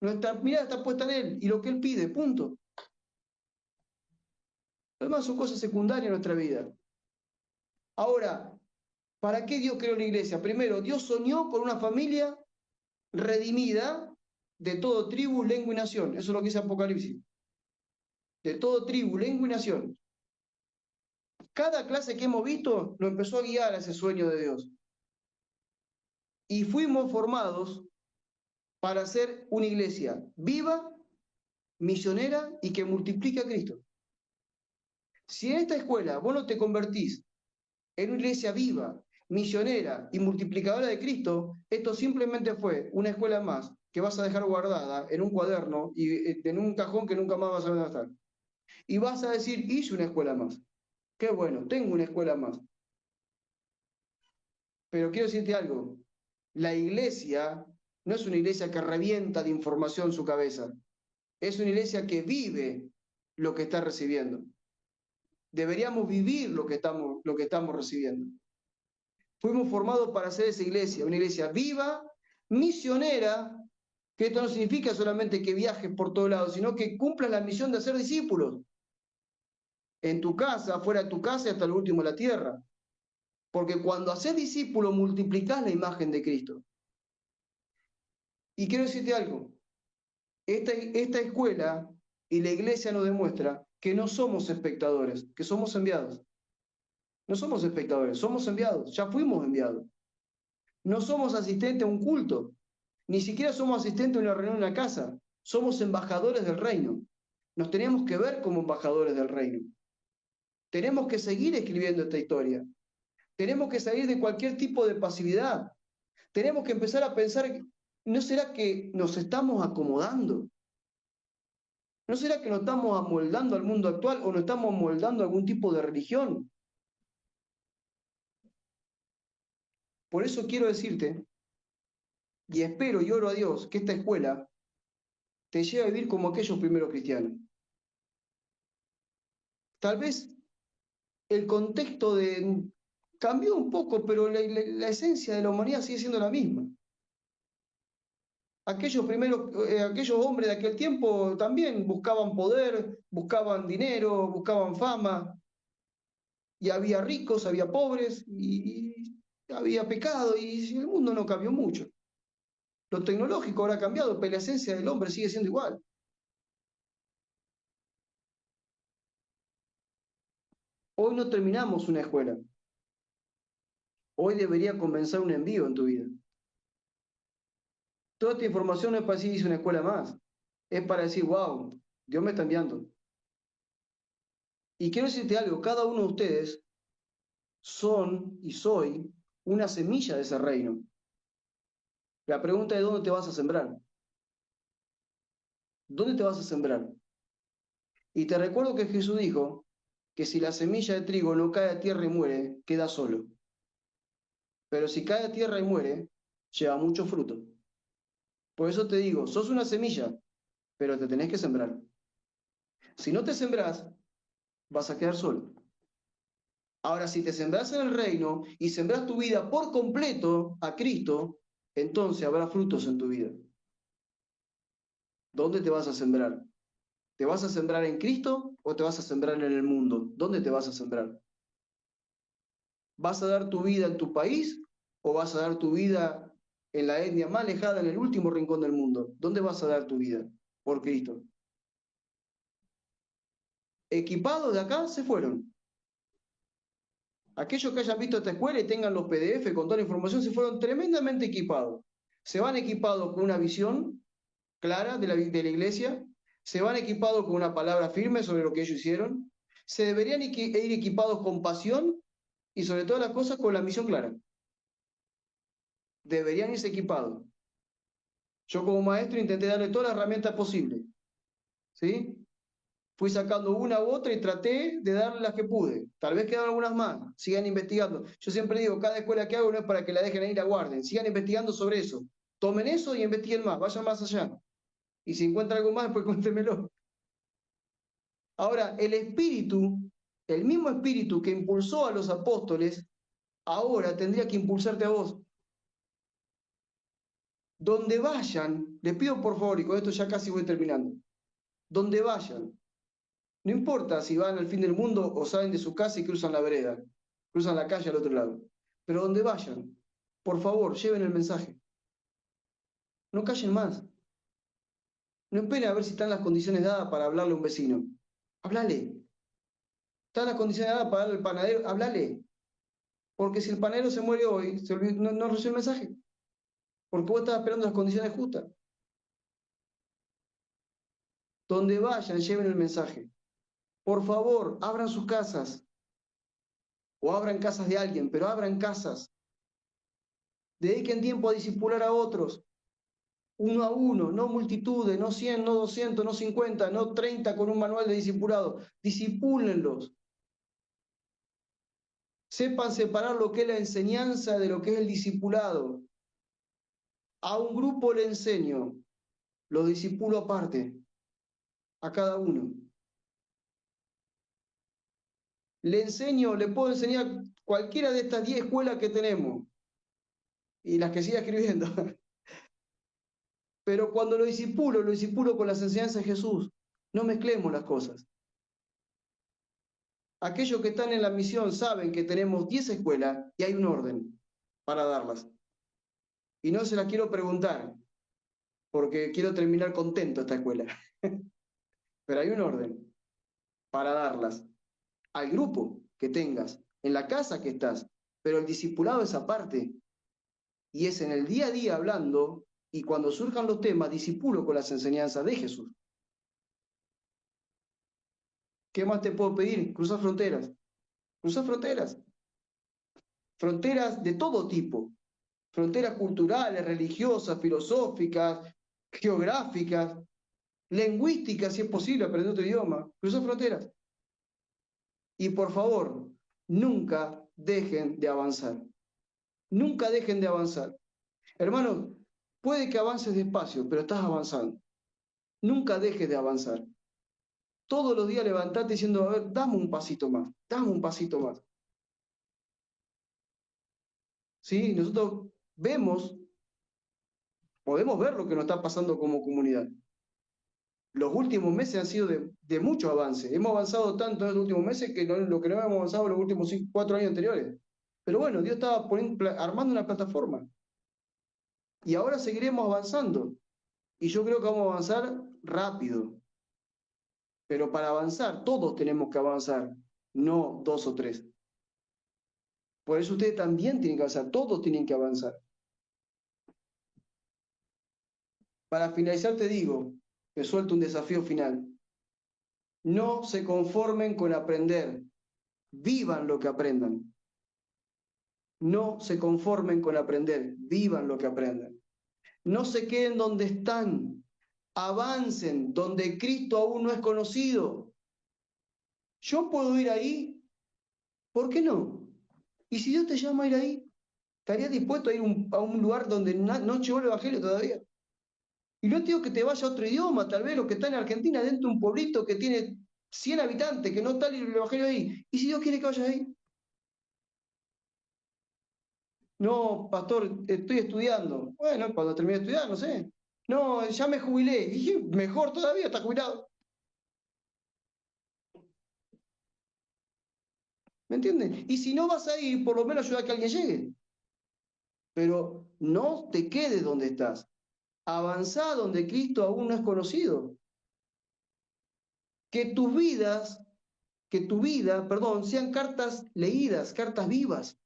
Nuestra mirada está puesta en Él y lo que Él pide, punto. Además son cosas secundarias en nuestra vida. Ahora, ¿para qué Dios creó la iglesia? Primero, Dios soñó con una familia redimida de todo tribu, lengua y nación. Eso es lo que dice Apocalipsis. De todo tribu, lengua y nación. Cada clase que hemos visto lo empezó a guiar a ese sueño de Dios. Y fuimos formados para ser una iglesia viva, misionera y que multiplique a Cristo. Si en esta escuela vos no te convertís en una iglesia viva, misionera y multiplicadora de Cristo, esto simplemente fue una escuela más que vas a dejar guardada en un cuaderno y en un cajón que nunca más vas a ver dónde estar. Y vas a decir, hice una escuela más. Qué bueno, tengo una escuela más. Pero quiero decirte algo, la iglesia no es una iglesia que revienta de información su cabeza, es una iglesia que vive lo que está recibiendo. Deberíamos vivir lo que estamos recibiendo. Fuimos formados para ser esa iglesia, una iglesia viva, misionera, que esto no significa solamente que viajes por todos lados, sino que cumplas la misión de hacer discípulos. En tu casa, fuera de tu casa y hasta lo último de la tierra. Porque cuando haces discípulos, multiplicás la imagen de Cristo. Y quiero decirte algo, esta escuela y la iglesia nos demuestra que no somos espectadores, que somos enviados. No somos espectadores, somos enviados, ya fuimos enviados. No somos asistentes a un culto, ni siquiera somos asistentes a una reunión en una casa, somos embajadores del reino. Nos tenemos que ver como embajadores del reino. Tenemos que seguir escribiendo esta historia. Tenemos que salir de cualquier tipo de pasividad. Tenemos que empezar a pensar, ¿no será que nos estamos acomodando? ¿No será que nos estamos amoldando al mundo actual o nos estamos amoldando a algún tipo de religión? Por eso quiero decirte, y espero y oro a Dios, que esta escuela te lleve a vivir como aquellos primeros cristianos. Tal vez el contexto cambió un poco, pero la esencia de la humanidad sigue siendo la misma. Aquellos hombres de aquel tiempo también buscaban poder, buscaban dinero, buscaban fama, y había ricos, había pobres, y había pecado, y el mundo no cambió mucho. Lo tecnológico habrá cambiado, pero la esencia del hombre sigue siendo igual. Hoy no terminamos una escuela. Hoy debería comenzar un envío en tu vida. Toda esta información no es para decir hice una escuela más. Es para decir, wow, Dios me está enviando. Y quiero decirte algo, cada uno de ustedes son y soy una semilla de ese reino. La pregunta es ¿dónde te vas a sembrar? ¿Dónde te vas a sembrar? Y te recuerdo que Jesús dijo que si la semilla de trigo no cae a tierra y muere, queda solo. Pero si cae a tierra y muere, lleva mucho fruto. Por eso te digo, sos una semilla, pero te tenés que sembrar. Si no te sembrás, vas a quedar solo. Ahora, si te sembrás en el reino y sembrás tu vida por completo a Cristo, entonces habrá frutos en tu vida. ¿Dónde te vas a sembrar? ¿Te vas a sembrar en Cristo o te vas a sembrar en el mundo? ¿Dónde te vas a sembrar? ¿Vas a dar tu vida en tu país o vas a dar tu vida en la etnia más alejada, en el último rincón del mundo? ¿Dónde vas a dar tu vida por Cristo? Equipados de acá se fueron. Aquellos que hayan visto esta escuela y tengan los PDF con toda la información se fueron tremendamente equipados. Se van equipados con una visión clara de la iglesia, se van equipados con una palabra firme sobre lo que ellos hicieron, se deberían ir equipados con pasión y sobre todas las cosas con la misión clara. Deberían irse equipados. Yo como maestro intenté darle todas las herramientas posibles, ¿sí? Fui sacando una u otra y traté de darle las que pude. Tal vez quedan algunas más, sigan investigando. Yo siempre digo, cada escuela que hago no es para que la dejen ahí y la guarden, sigan investigando sobre eso. Tomen eso y investiguen más, vayan más allá. Y si encuentran algo más, pues cuéntemelo. Ahora, el espíritu, el mismo espíritu que impulsó a los apóstoles, ahora tendría que impulsarte a vos. Donde vayan, les pido por favor, y con esto ya casi voy terminando, donde vayan, no importa si van al fin del mundo o salen de su casa y cruzan la vereda, cruzan la calle al otro lado, pero donde vayan, por favor, lleven el mensaje. No callen más. No esperen a ver si están las condiciones dadas para hablarle a un vecino. Háblale. ¿Están las condiciones dadas para darle al panadero? Háblale. Porque si el panadero se muere hoy, no recibe el mensaje. Porque vos estás esperando las condiciones justas. Donde vayan, lleven el mensaje. Por favor, abran sus casas. O abran casas de alguien, pero abran casas. Dediquen tiempo a discipular a otros. Uno a uno, no multitudes, no 100, no 200, no 50, no 30 con un manual de discipulado. Disipúlenlos. Sepan separar lo que es la enseñanza de lo que es el discipulado. A un grupo le enseño, lo discipulo aparte, a cada uno. Le enseño, le puedo enseñar cualquiera de estas 10 escuelas que tenemos y las que siga escribiendo. Pero cuando lo discipulo con las enseñanzas de Jesús. No mezclemos las cosas. Aquellos que están en la misión saben que tenemos 10 escuelas y hay un orden para darlas. Y no se las quiero preguntar, porque quiero terminar contento esta escuela. Pero hay un orden para darlas al grupo que tengas, en la casa que estás. Pero el discipulado es aparte. Y es en el día a día hablando, y cuando surjan los temas, discipulo con las enseñanzas de Jesús. ¿Qué más te puedo pedir? Cruzar fronteras. Cruzar fronteras. Fronteras de todo tipo. Fronteras culturales, religiosas, filosóficas, geográficas, lingüísticas, si es posible, aprender otro idioma. Cruzar fronteras. Y por favor, nunca dejen de avanzar. Nunca dejen de avanzar. Hermano, puede que avances despacio, pero estás avanzando. Nunca dejes de avanzar. Todos los días levantate diciendo, a ver, dame un pasito más, dame un pasito más. ¿Sí? Nosotros vemos, podemos ver lo que nos está pasando como comunidad. Los últimos meses han sido de mucho avance. Hemos avanzado tanto en los últimos meses que lo que no hemos avanzado en los últimos 4 años anteriores. Pero bueno, Dios estaba armando una plataforma. Y ahora seguiremos avanzando. Y yo creo que vamos a avanzar rápido. Pero para avanzar, todos tenemos que avanzar, no 2 o 3. Por eso ustedes también tienen que avanzar, todos tienen que avanzar. Para finalizar te digo, te suelto un desafío final. No se conformen con aprender, vivan lo que aprendan. No se conformen con aprender, vivan lo que aprendan. No se queden donde están, avancen donde Cristo aún no es conocido. Yo puedo ir ahí, ¿por qué no? Y si Dios te llama a ir ahí, ¿estarías dispuesto a ir a un lugar donde no llegó el Evangelio todavía? Y no te digo que te vaya a otro idioma, tal vez lo que está en Argentina, dentro de un pueblito que tiene 100 habitantes, que no está el Evangelio ahí. ¿Y si Dios quiere que vayas ahí? No, pastor, estoy estudiando. Bueno, cuando termine de estudiar, no sé. No, ya me jubilé. Y dije, mejor todavía, está jubilado. ¿Me entiendes? Y si no vas a ir, por lo menos ayuda a que alguien llegue. Pero no te quedes donde estás. Avanzá donde Cristo aún no es conocido. Que tus vidas, que tu vida, perdón, sean cartas leídas, cartas vivas.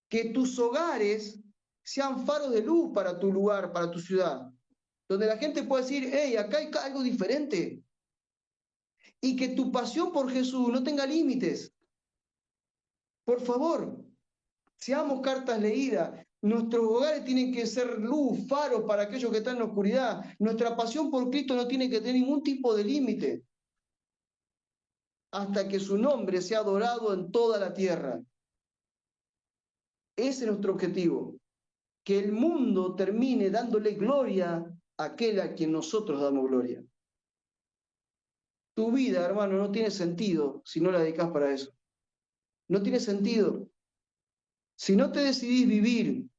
Que tus hogares sean faros de luz para tu lugar, para tu ciudad. Donde la gente pueda decir, hey, acá hay algo diferente. Y que tu pasión por Jesús no tenga límites. Por favor, seamos cartas leídas. Nuestros hogares tienen que ser luz, faro para aquellos que están en la oscuridad. Nuestra pasión por Cristo no tiene que tener ningún tipo de límite hasta que su nombre sea adorado en toda la tierra. Ese es nuestro objetivo. Que el mundo termine dándole gloria a aquel a quien nosotros damos gloria. Tu vida, hermano, no tiene sentido si no la dedicas para eso. No tiene sentido. Si no te decidís vivir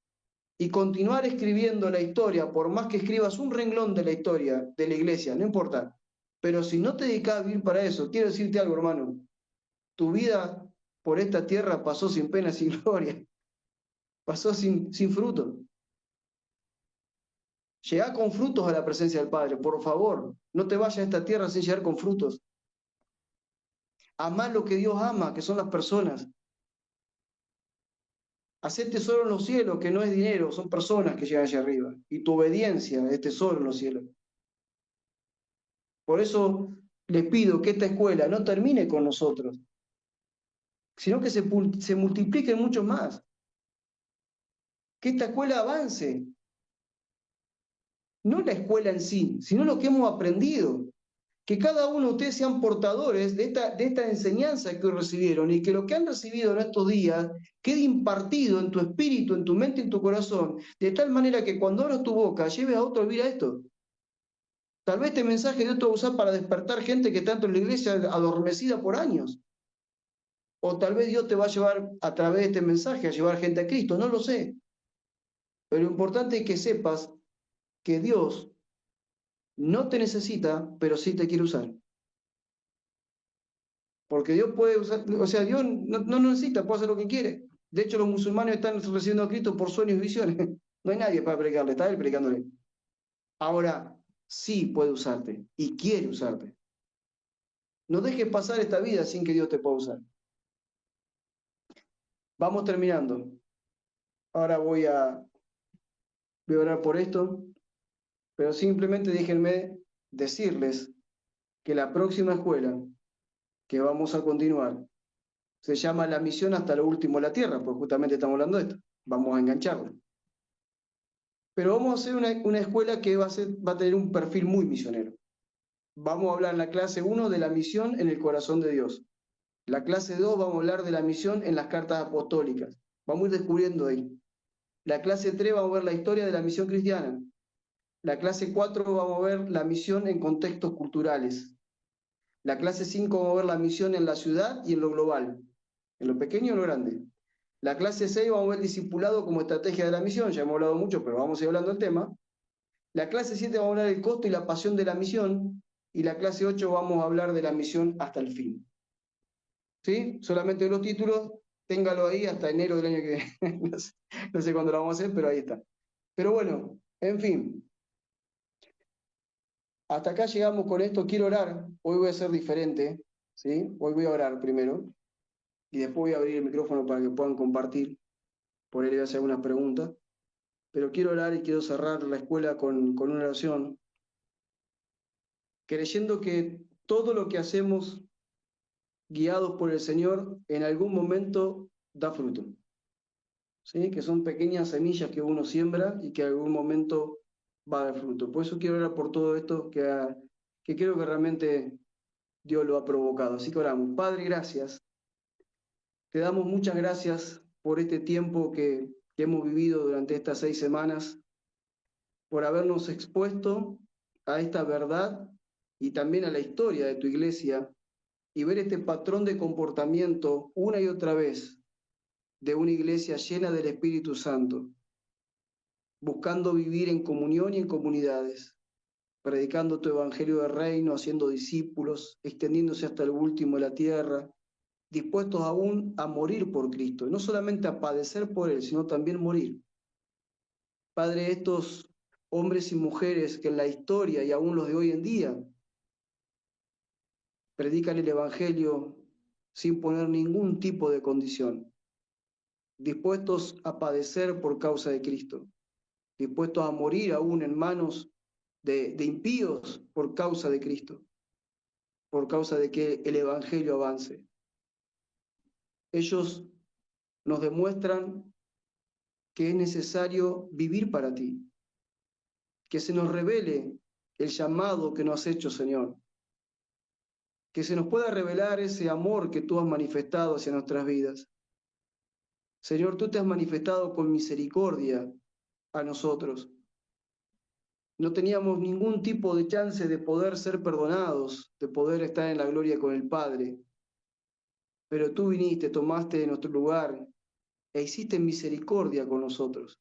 y continuar escribiendo la historia, por más que escribas un renglón de la historia de la iglesia, no importa, pero si no te dedicas a vivir para eso, quiero decirte algo, hermano, tu vida por esta tierra pasó sin pena, sin gloria, pasó sin fruto. Llegá con frutos a la presencia del Padre, por favor, no te vayas a esta tierra sin llegar con frutos. Amá lo que Dios ama, que son las personas. Hacé tesoro en los cielos, que no es dinero, son personas que llegan allá arriba. Y tu obediencia es tesoro en los cielos. Por eso les pido que esta escuela no termine con nosotros, sino que se multipliquen mucho más. Que esta escuela avance. No la escuela en sí, sino lo que hemos aprendido. Que cada uno de ustedes sean portadores de esta enseñanza que hoy recibieron y que lo que han recibido en estos días quede impartido en tu espíritu, en tu mente, en tu corazón, de tal manera que cuando abras tu boca lleves a otro a vivir a esto. Tal vez este mensaje Dios te va a usar para despertar gente que tanto en la iglesia adormecida por años. O tal vez Dios te va a llevar a través de este mensaje a llevar gente a Cristo, no lo sé. Pero lo importante es que sepas que Dios no te necesita, pero sí te quiere usar. Porque Dios puede usar, o sea, Dios no necesita, puede hacer lo que quiere. De hecho, los musulmanes están recibiendo a Cristo por sueños y visiones. No hay nadie para predicarle, está Él predicándole. Ahora, sí puede usarte y quiere usarte. No dejes pasar esta vida sin que Dios te pueda usar. Vamos terminando. Ahora voy a orar por esto, pero simplemente déjenme decirles que la próxima escuela que vamos a continuar se llama La Misión hasta lo último de la Tierra, porque justamente estamos hablando de esto. Vamos a engancharla. Pero vamos a hacer una escuela que va a tener un perfil muy misionero. Vamos a hablar en la clase 1 de la misión en el corazón de Dios. La clase 2 vamos a hablar de la misión en las cartas apostólicas. Vamos a ir descubriendo ahí. La clase 3 vamos a ver la historia de la misión cristiana. La clase 4 vamos a ver la misión en contextos culturales. La clase 5 vamos a ver la misión en la ciudad y en lo global, en lo pequeño y en lo grande. La clase 6 vamos a ver el discipulado como estrategia de la misión, ya hemos hablado mucho, pero vamos a ir hablando del tema. La clase 7 vamos a hablar del costo y la pasión de la misión, y la clase 8 vamos a hablar de la misión hasta el fin. ¿Sí? Solamente los títulos, téngalo ahí hasta enero del año que viene. No sé cuándo lo vamos a hacer, pero ahí está. Pero bueno, en fin, hasta acá llegamos con esto. Quiero orar. Hoy voy a ser diferente, ¿sí? Hoy voy a orar primero y después voy a abrir el micrófono para que puedan compartir. Por ahí les voy a hacer algunas preguntas. Pero quiero orar y quiero cerrar la escuela con una oración, creyendo que todo lo que hacemos guiados por el Señor en algún momento da fruto. ¿Sí? Que son pequeñas semillas que uno siembra y que en algún momento va a dar fruto. Por eso quiero orar por todo esto que creo que realmente Dios lo ha provocado. Así que oramos. Padre, gracias. Te damos muchas gracias por este tiempo que hemos vivido durante estas 6 semanas, por habernos expuesto a esta verdad y también a la historia de tu iglesia y ver este patrón de comportamiento una y otra vez de una iglesia llena del Espíritu Santo, buscando vivir en comunión y en comunidades, predicando tu evangelio de reino, haciendo discípulos, extendiéndose hasta el último de la tierra, dispuestos aún a morir por Cristo, no solamente a padecer por Él, sino también morir. Padre, estos hombres y mujeres que en la historia y aún los de hoy en día predican el evangelio sin poner ningún tipo de condición, dispuestos a padecer por causa de Cristo, dispuestos a morir aún en manos de impíos por causa de Cristo, por causa de que el evangelio avance. Ellos nos demuestran que es necesario vivir para ti, que se nos revele el llamado que nos has hecho, Señor, que se nos pueda revelar ese amor que tú has manifestado hacia nuestras vidas. Señor, tú te has manifestado con misericordia a nosotros. No teníamos ningún tipo de chance de poder ser perdonados, de poder estar en la gloria con el Padre, pero tú viniste, tomaste nuestro lugar e hiciste misericordia con nosotros.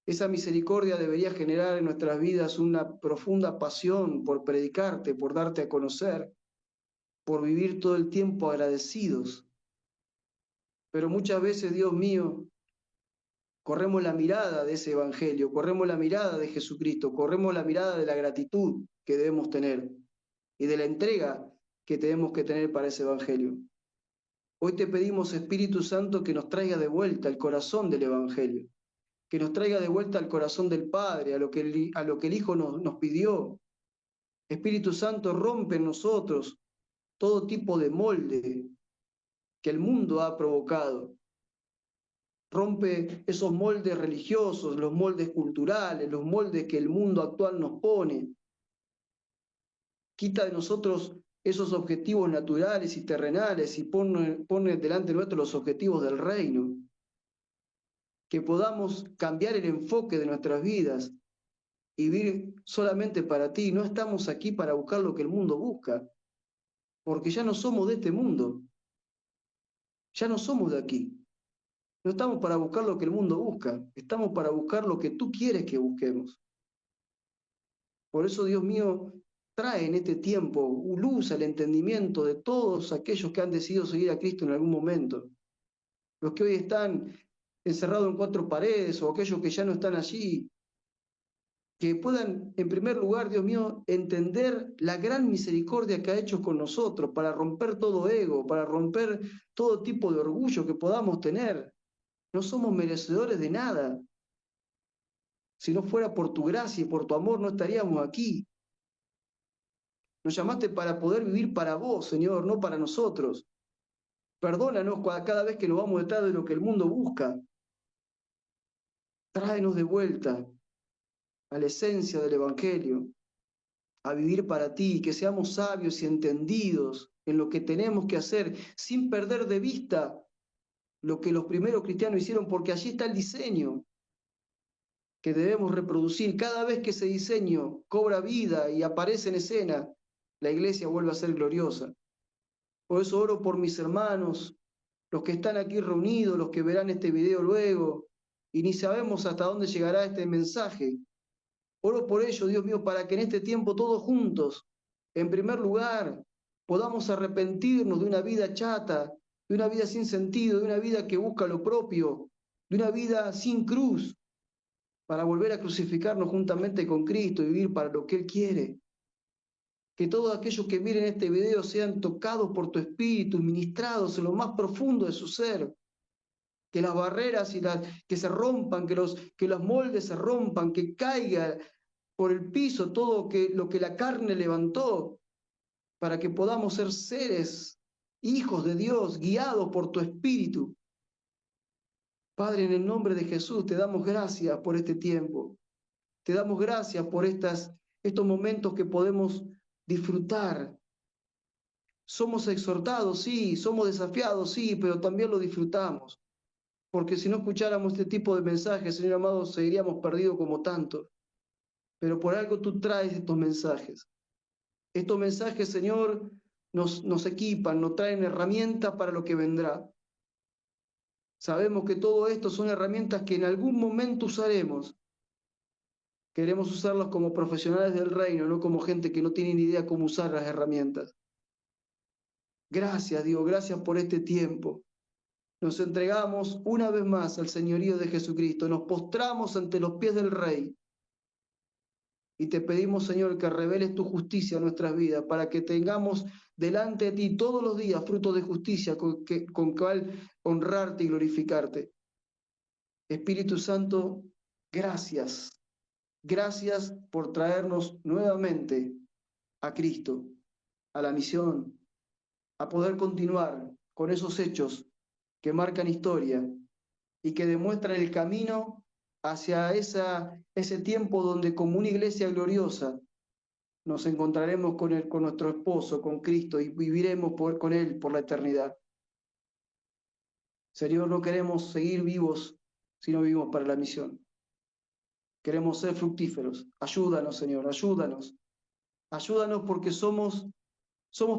Esa misericordia debería generar en nuestras vidas una profunda pasión por predicarte, por darte a conocer, por vivir todo el tiempo agradecidos. Pero muchas veces, Dios mío, corremos la mirada de ese evangelio, corremos la mirada de Jesucristo, corremos la mirada de la gratitud que debemos tener y de la entrega que tenemos que tener para ese evangelio. Hoy te pedimos, Espíritu Santo, que nos traiga de vuelta el corazón del evangelio, que nos traiga de vuelta al corazón del Padre, a lo que el Hijo nos pidió. Espíritu Santo, rompe en nosotros todo tipo de molde que el mundo ha provocado. Rompe esos moldes religiosos, los moldes culturales, los moldes que el mundo actual nos pone. Quita de nosotros esos objetivos naturales y terrenales y pone delante nuestro los objetivos del reino. Que podamos cambiar el enfoque de nuestras vidas y vivir solamente para ti. No estamos aquí para buscar lo que el mundo busca, porque ya no somos de este mundo, ya no somos de aquí. No estamos para buscar lo que el mundo busca, estamos para buscar lo que tú quieres que busquemos. Por eso, Dios mío, trae en este tiempo luz al entendimiento de todos aquellos que han decidido seguir a Cristo en algún momento. Los que hoy están encerrados en 4 paredes o aquellos que ya no están allí, que puedan, en primer lugar, Dios mío, entender la gran misericordia que ha hecho con nosotros para romper todo ego, para romper todo tipo de orgullo que podamos tener. No somos merecedores de nada. Si no fuera por tu gracia y por tu amor, no estaríamos aquí. Nos llamaste para poder vivir para vos, Señor, no para nosotros. Perdónanos cada vez que nos vamos detrás de lo que el mundo busca. Tráenos de vuelta a la esencia del Evangelio, a vivir para ti, que seamos sabios y entendidos en lo que tenemos que hacer, sin perder de vista lo que los primeros cristianos hicieron, porque allí está el diseño que debemos reproducir. Cada vez que ese diseño cobra vida y aparece en escena, la iglesia vuelve a ser gloriosa. Por eso oro por mis hermanos, los que están aquí reunidos, los que verán este video luego, y ni sabemos hasta dónde llegará este mensaje. Oro por ello, Dios mío, para que en este tiempo todos juntos, en primer lugar, podamos arrepentirnos de una vida chata, de una vida sin sentido, de una vida que busca lo propio, de una vida sin cruz, para volver a crucificarnos juntamente con Cristo y vivir para lo que Él quiere. Que todos aquellos que miren este video sean tocados por tu Espíritu, ministrados en lo más profundo de su ser. Que las barreras que se rompan, que los moldes se rompan, que caiga por el piso todo lo que la carne levantó, para que podamos ser seres, hijos de Dios, guiados por tu Espíritu. Padre, en el nombre de Jesús, te damos gracias por este tiempo. Te damos gracias por estos momentos que podemos disfrutar. Somos exhortados, sí, somos desafiados, sí, pero también lo disfrutamos. Porque si no escucháramos este tipo de mensajes, Señor amado, seguiríamos perdidos como tantos. Pero por algo tú traes estos mensajes. Estos mensajes, Señor, nos equipan, nos traen herramientas para lo que vendrá. Sabemos que todo esto son herramientas que en algún momento usaremos. Queremos usarlas como profesionales del reino, no como gente que no tiene ni idea cómo usar las herramientas. Gracias, Dios, gracias por este tiempo. Nos entregamos una vez más al señorío de Jesucristo, nos postramos ante los pies del Rey y te pedimos, Señor, que reveles tu justicia en nuestras vidas para que tengamos delante de ti todos los días frutos de justicia con cual honrarte y glorificarte. Espíritu Santo, gracias. Gracias por traernos nuevamente a Cristo, a la misión, a poder continuar con esos hechos que marcan historia y que demuestran el camino hacia ese tiempo donde como una iglesia gloriosa nos encontraremos con nuestro esposo, con Cristo, y viviremos con Él por la eternidad. Señor, no queremos seguir vivos si no vivimos para la misión. Queremos ser fructíferos. Ayúdanos, Señor, ayúdanos. Ayúdanos porque somos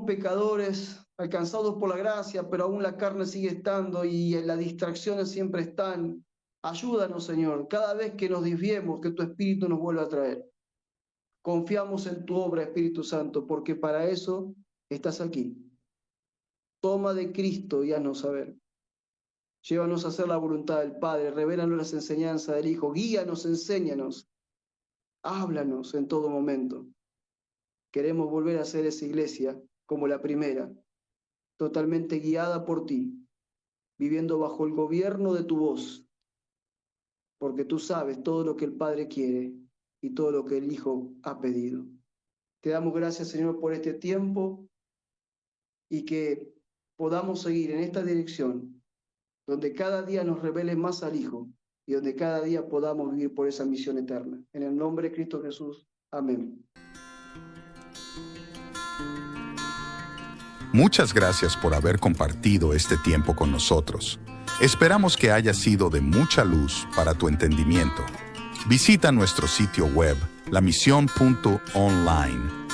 pecadores, alcanzados por la gracia, pero aún la carne sigue estando y las distracciones siempre están. Ayúdanos, Señor, cada vez que nos desviemos, que tu Espíritu nos vuelva a traer. Confiamos en tu obra, Espíritu Santo, porque para eso estás aquí. Toma de Cristo y haznos saber. Llévanos a hacer la voluntad del Padre, revélanos las enseñanzas del Hijo, guíanos, enséñanos, háblanos en todo momento. Queremos volver a ser esa iglesia como la primera, totalmente guiada por ti, viviendo bajo el gobierno de tu voz, porque tú sabes todo lo que el Padre quiere y todo lo que el Hijo ha pedido. Te damos gracias, Señor, por este tiempo y que podamos seguir en esta dirección, donde cada día nos revele más al Hijo y donde cada día podamos vivir por esa misión eterna. En el nombre de Cristo Jesús. Amén. Muchas gracias por haber compartido este tiempo con nosotros. Esperamos que haya sido de mucha luz para tu entendimiento. Visita nuestro sitio web, lamision.online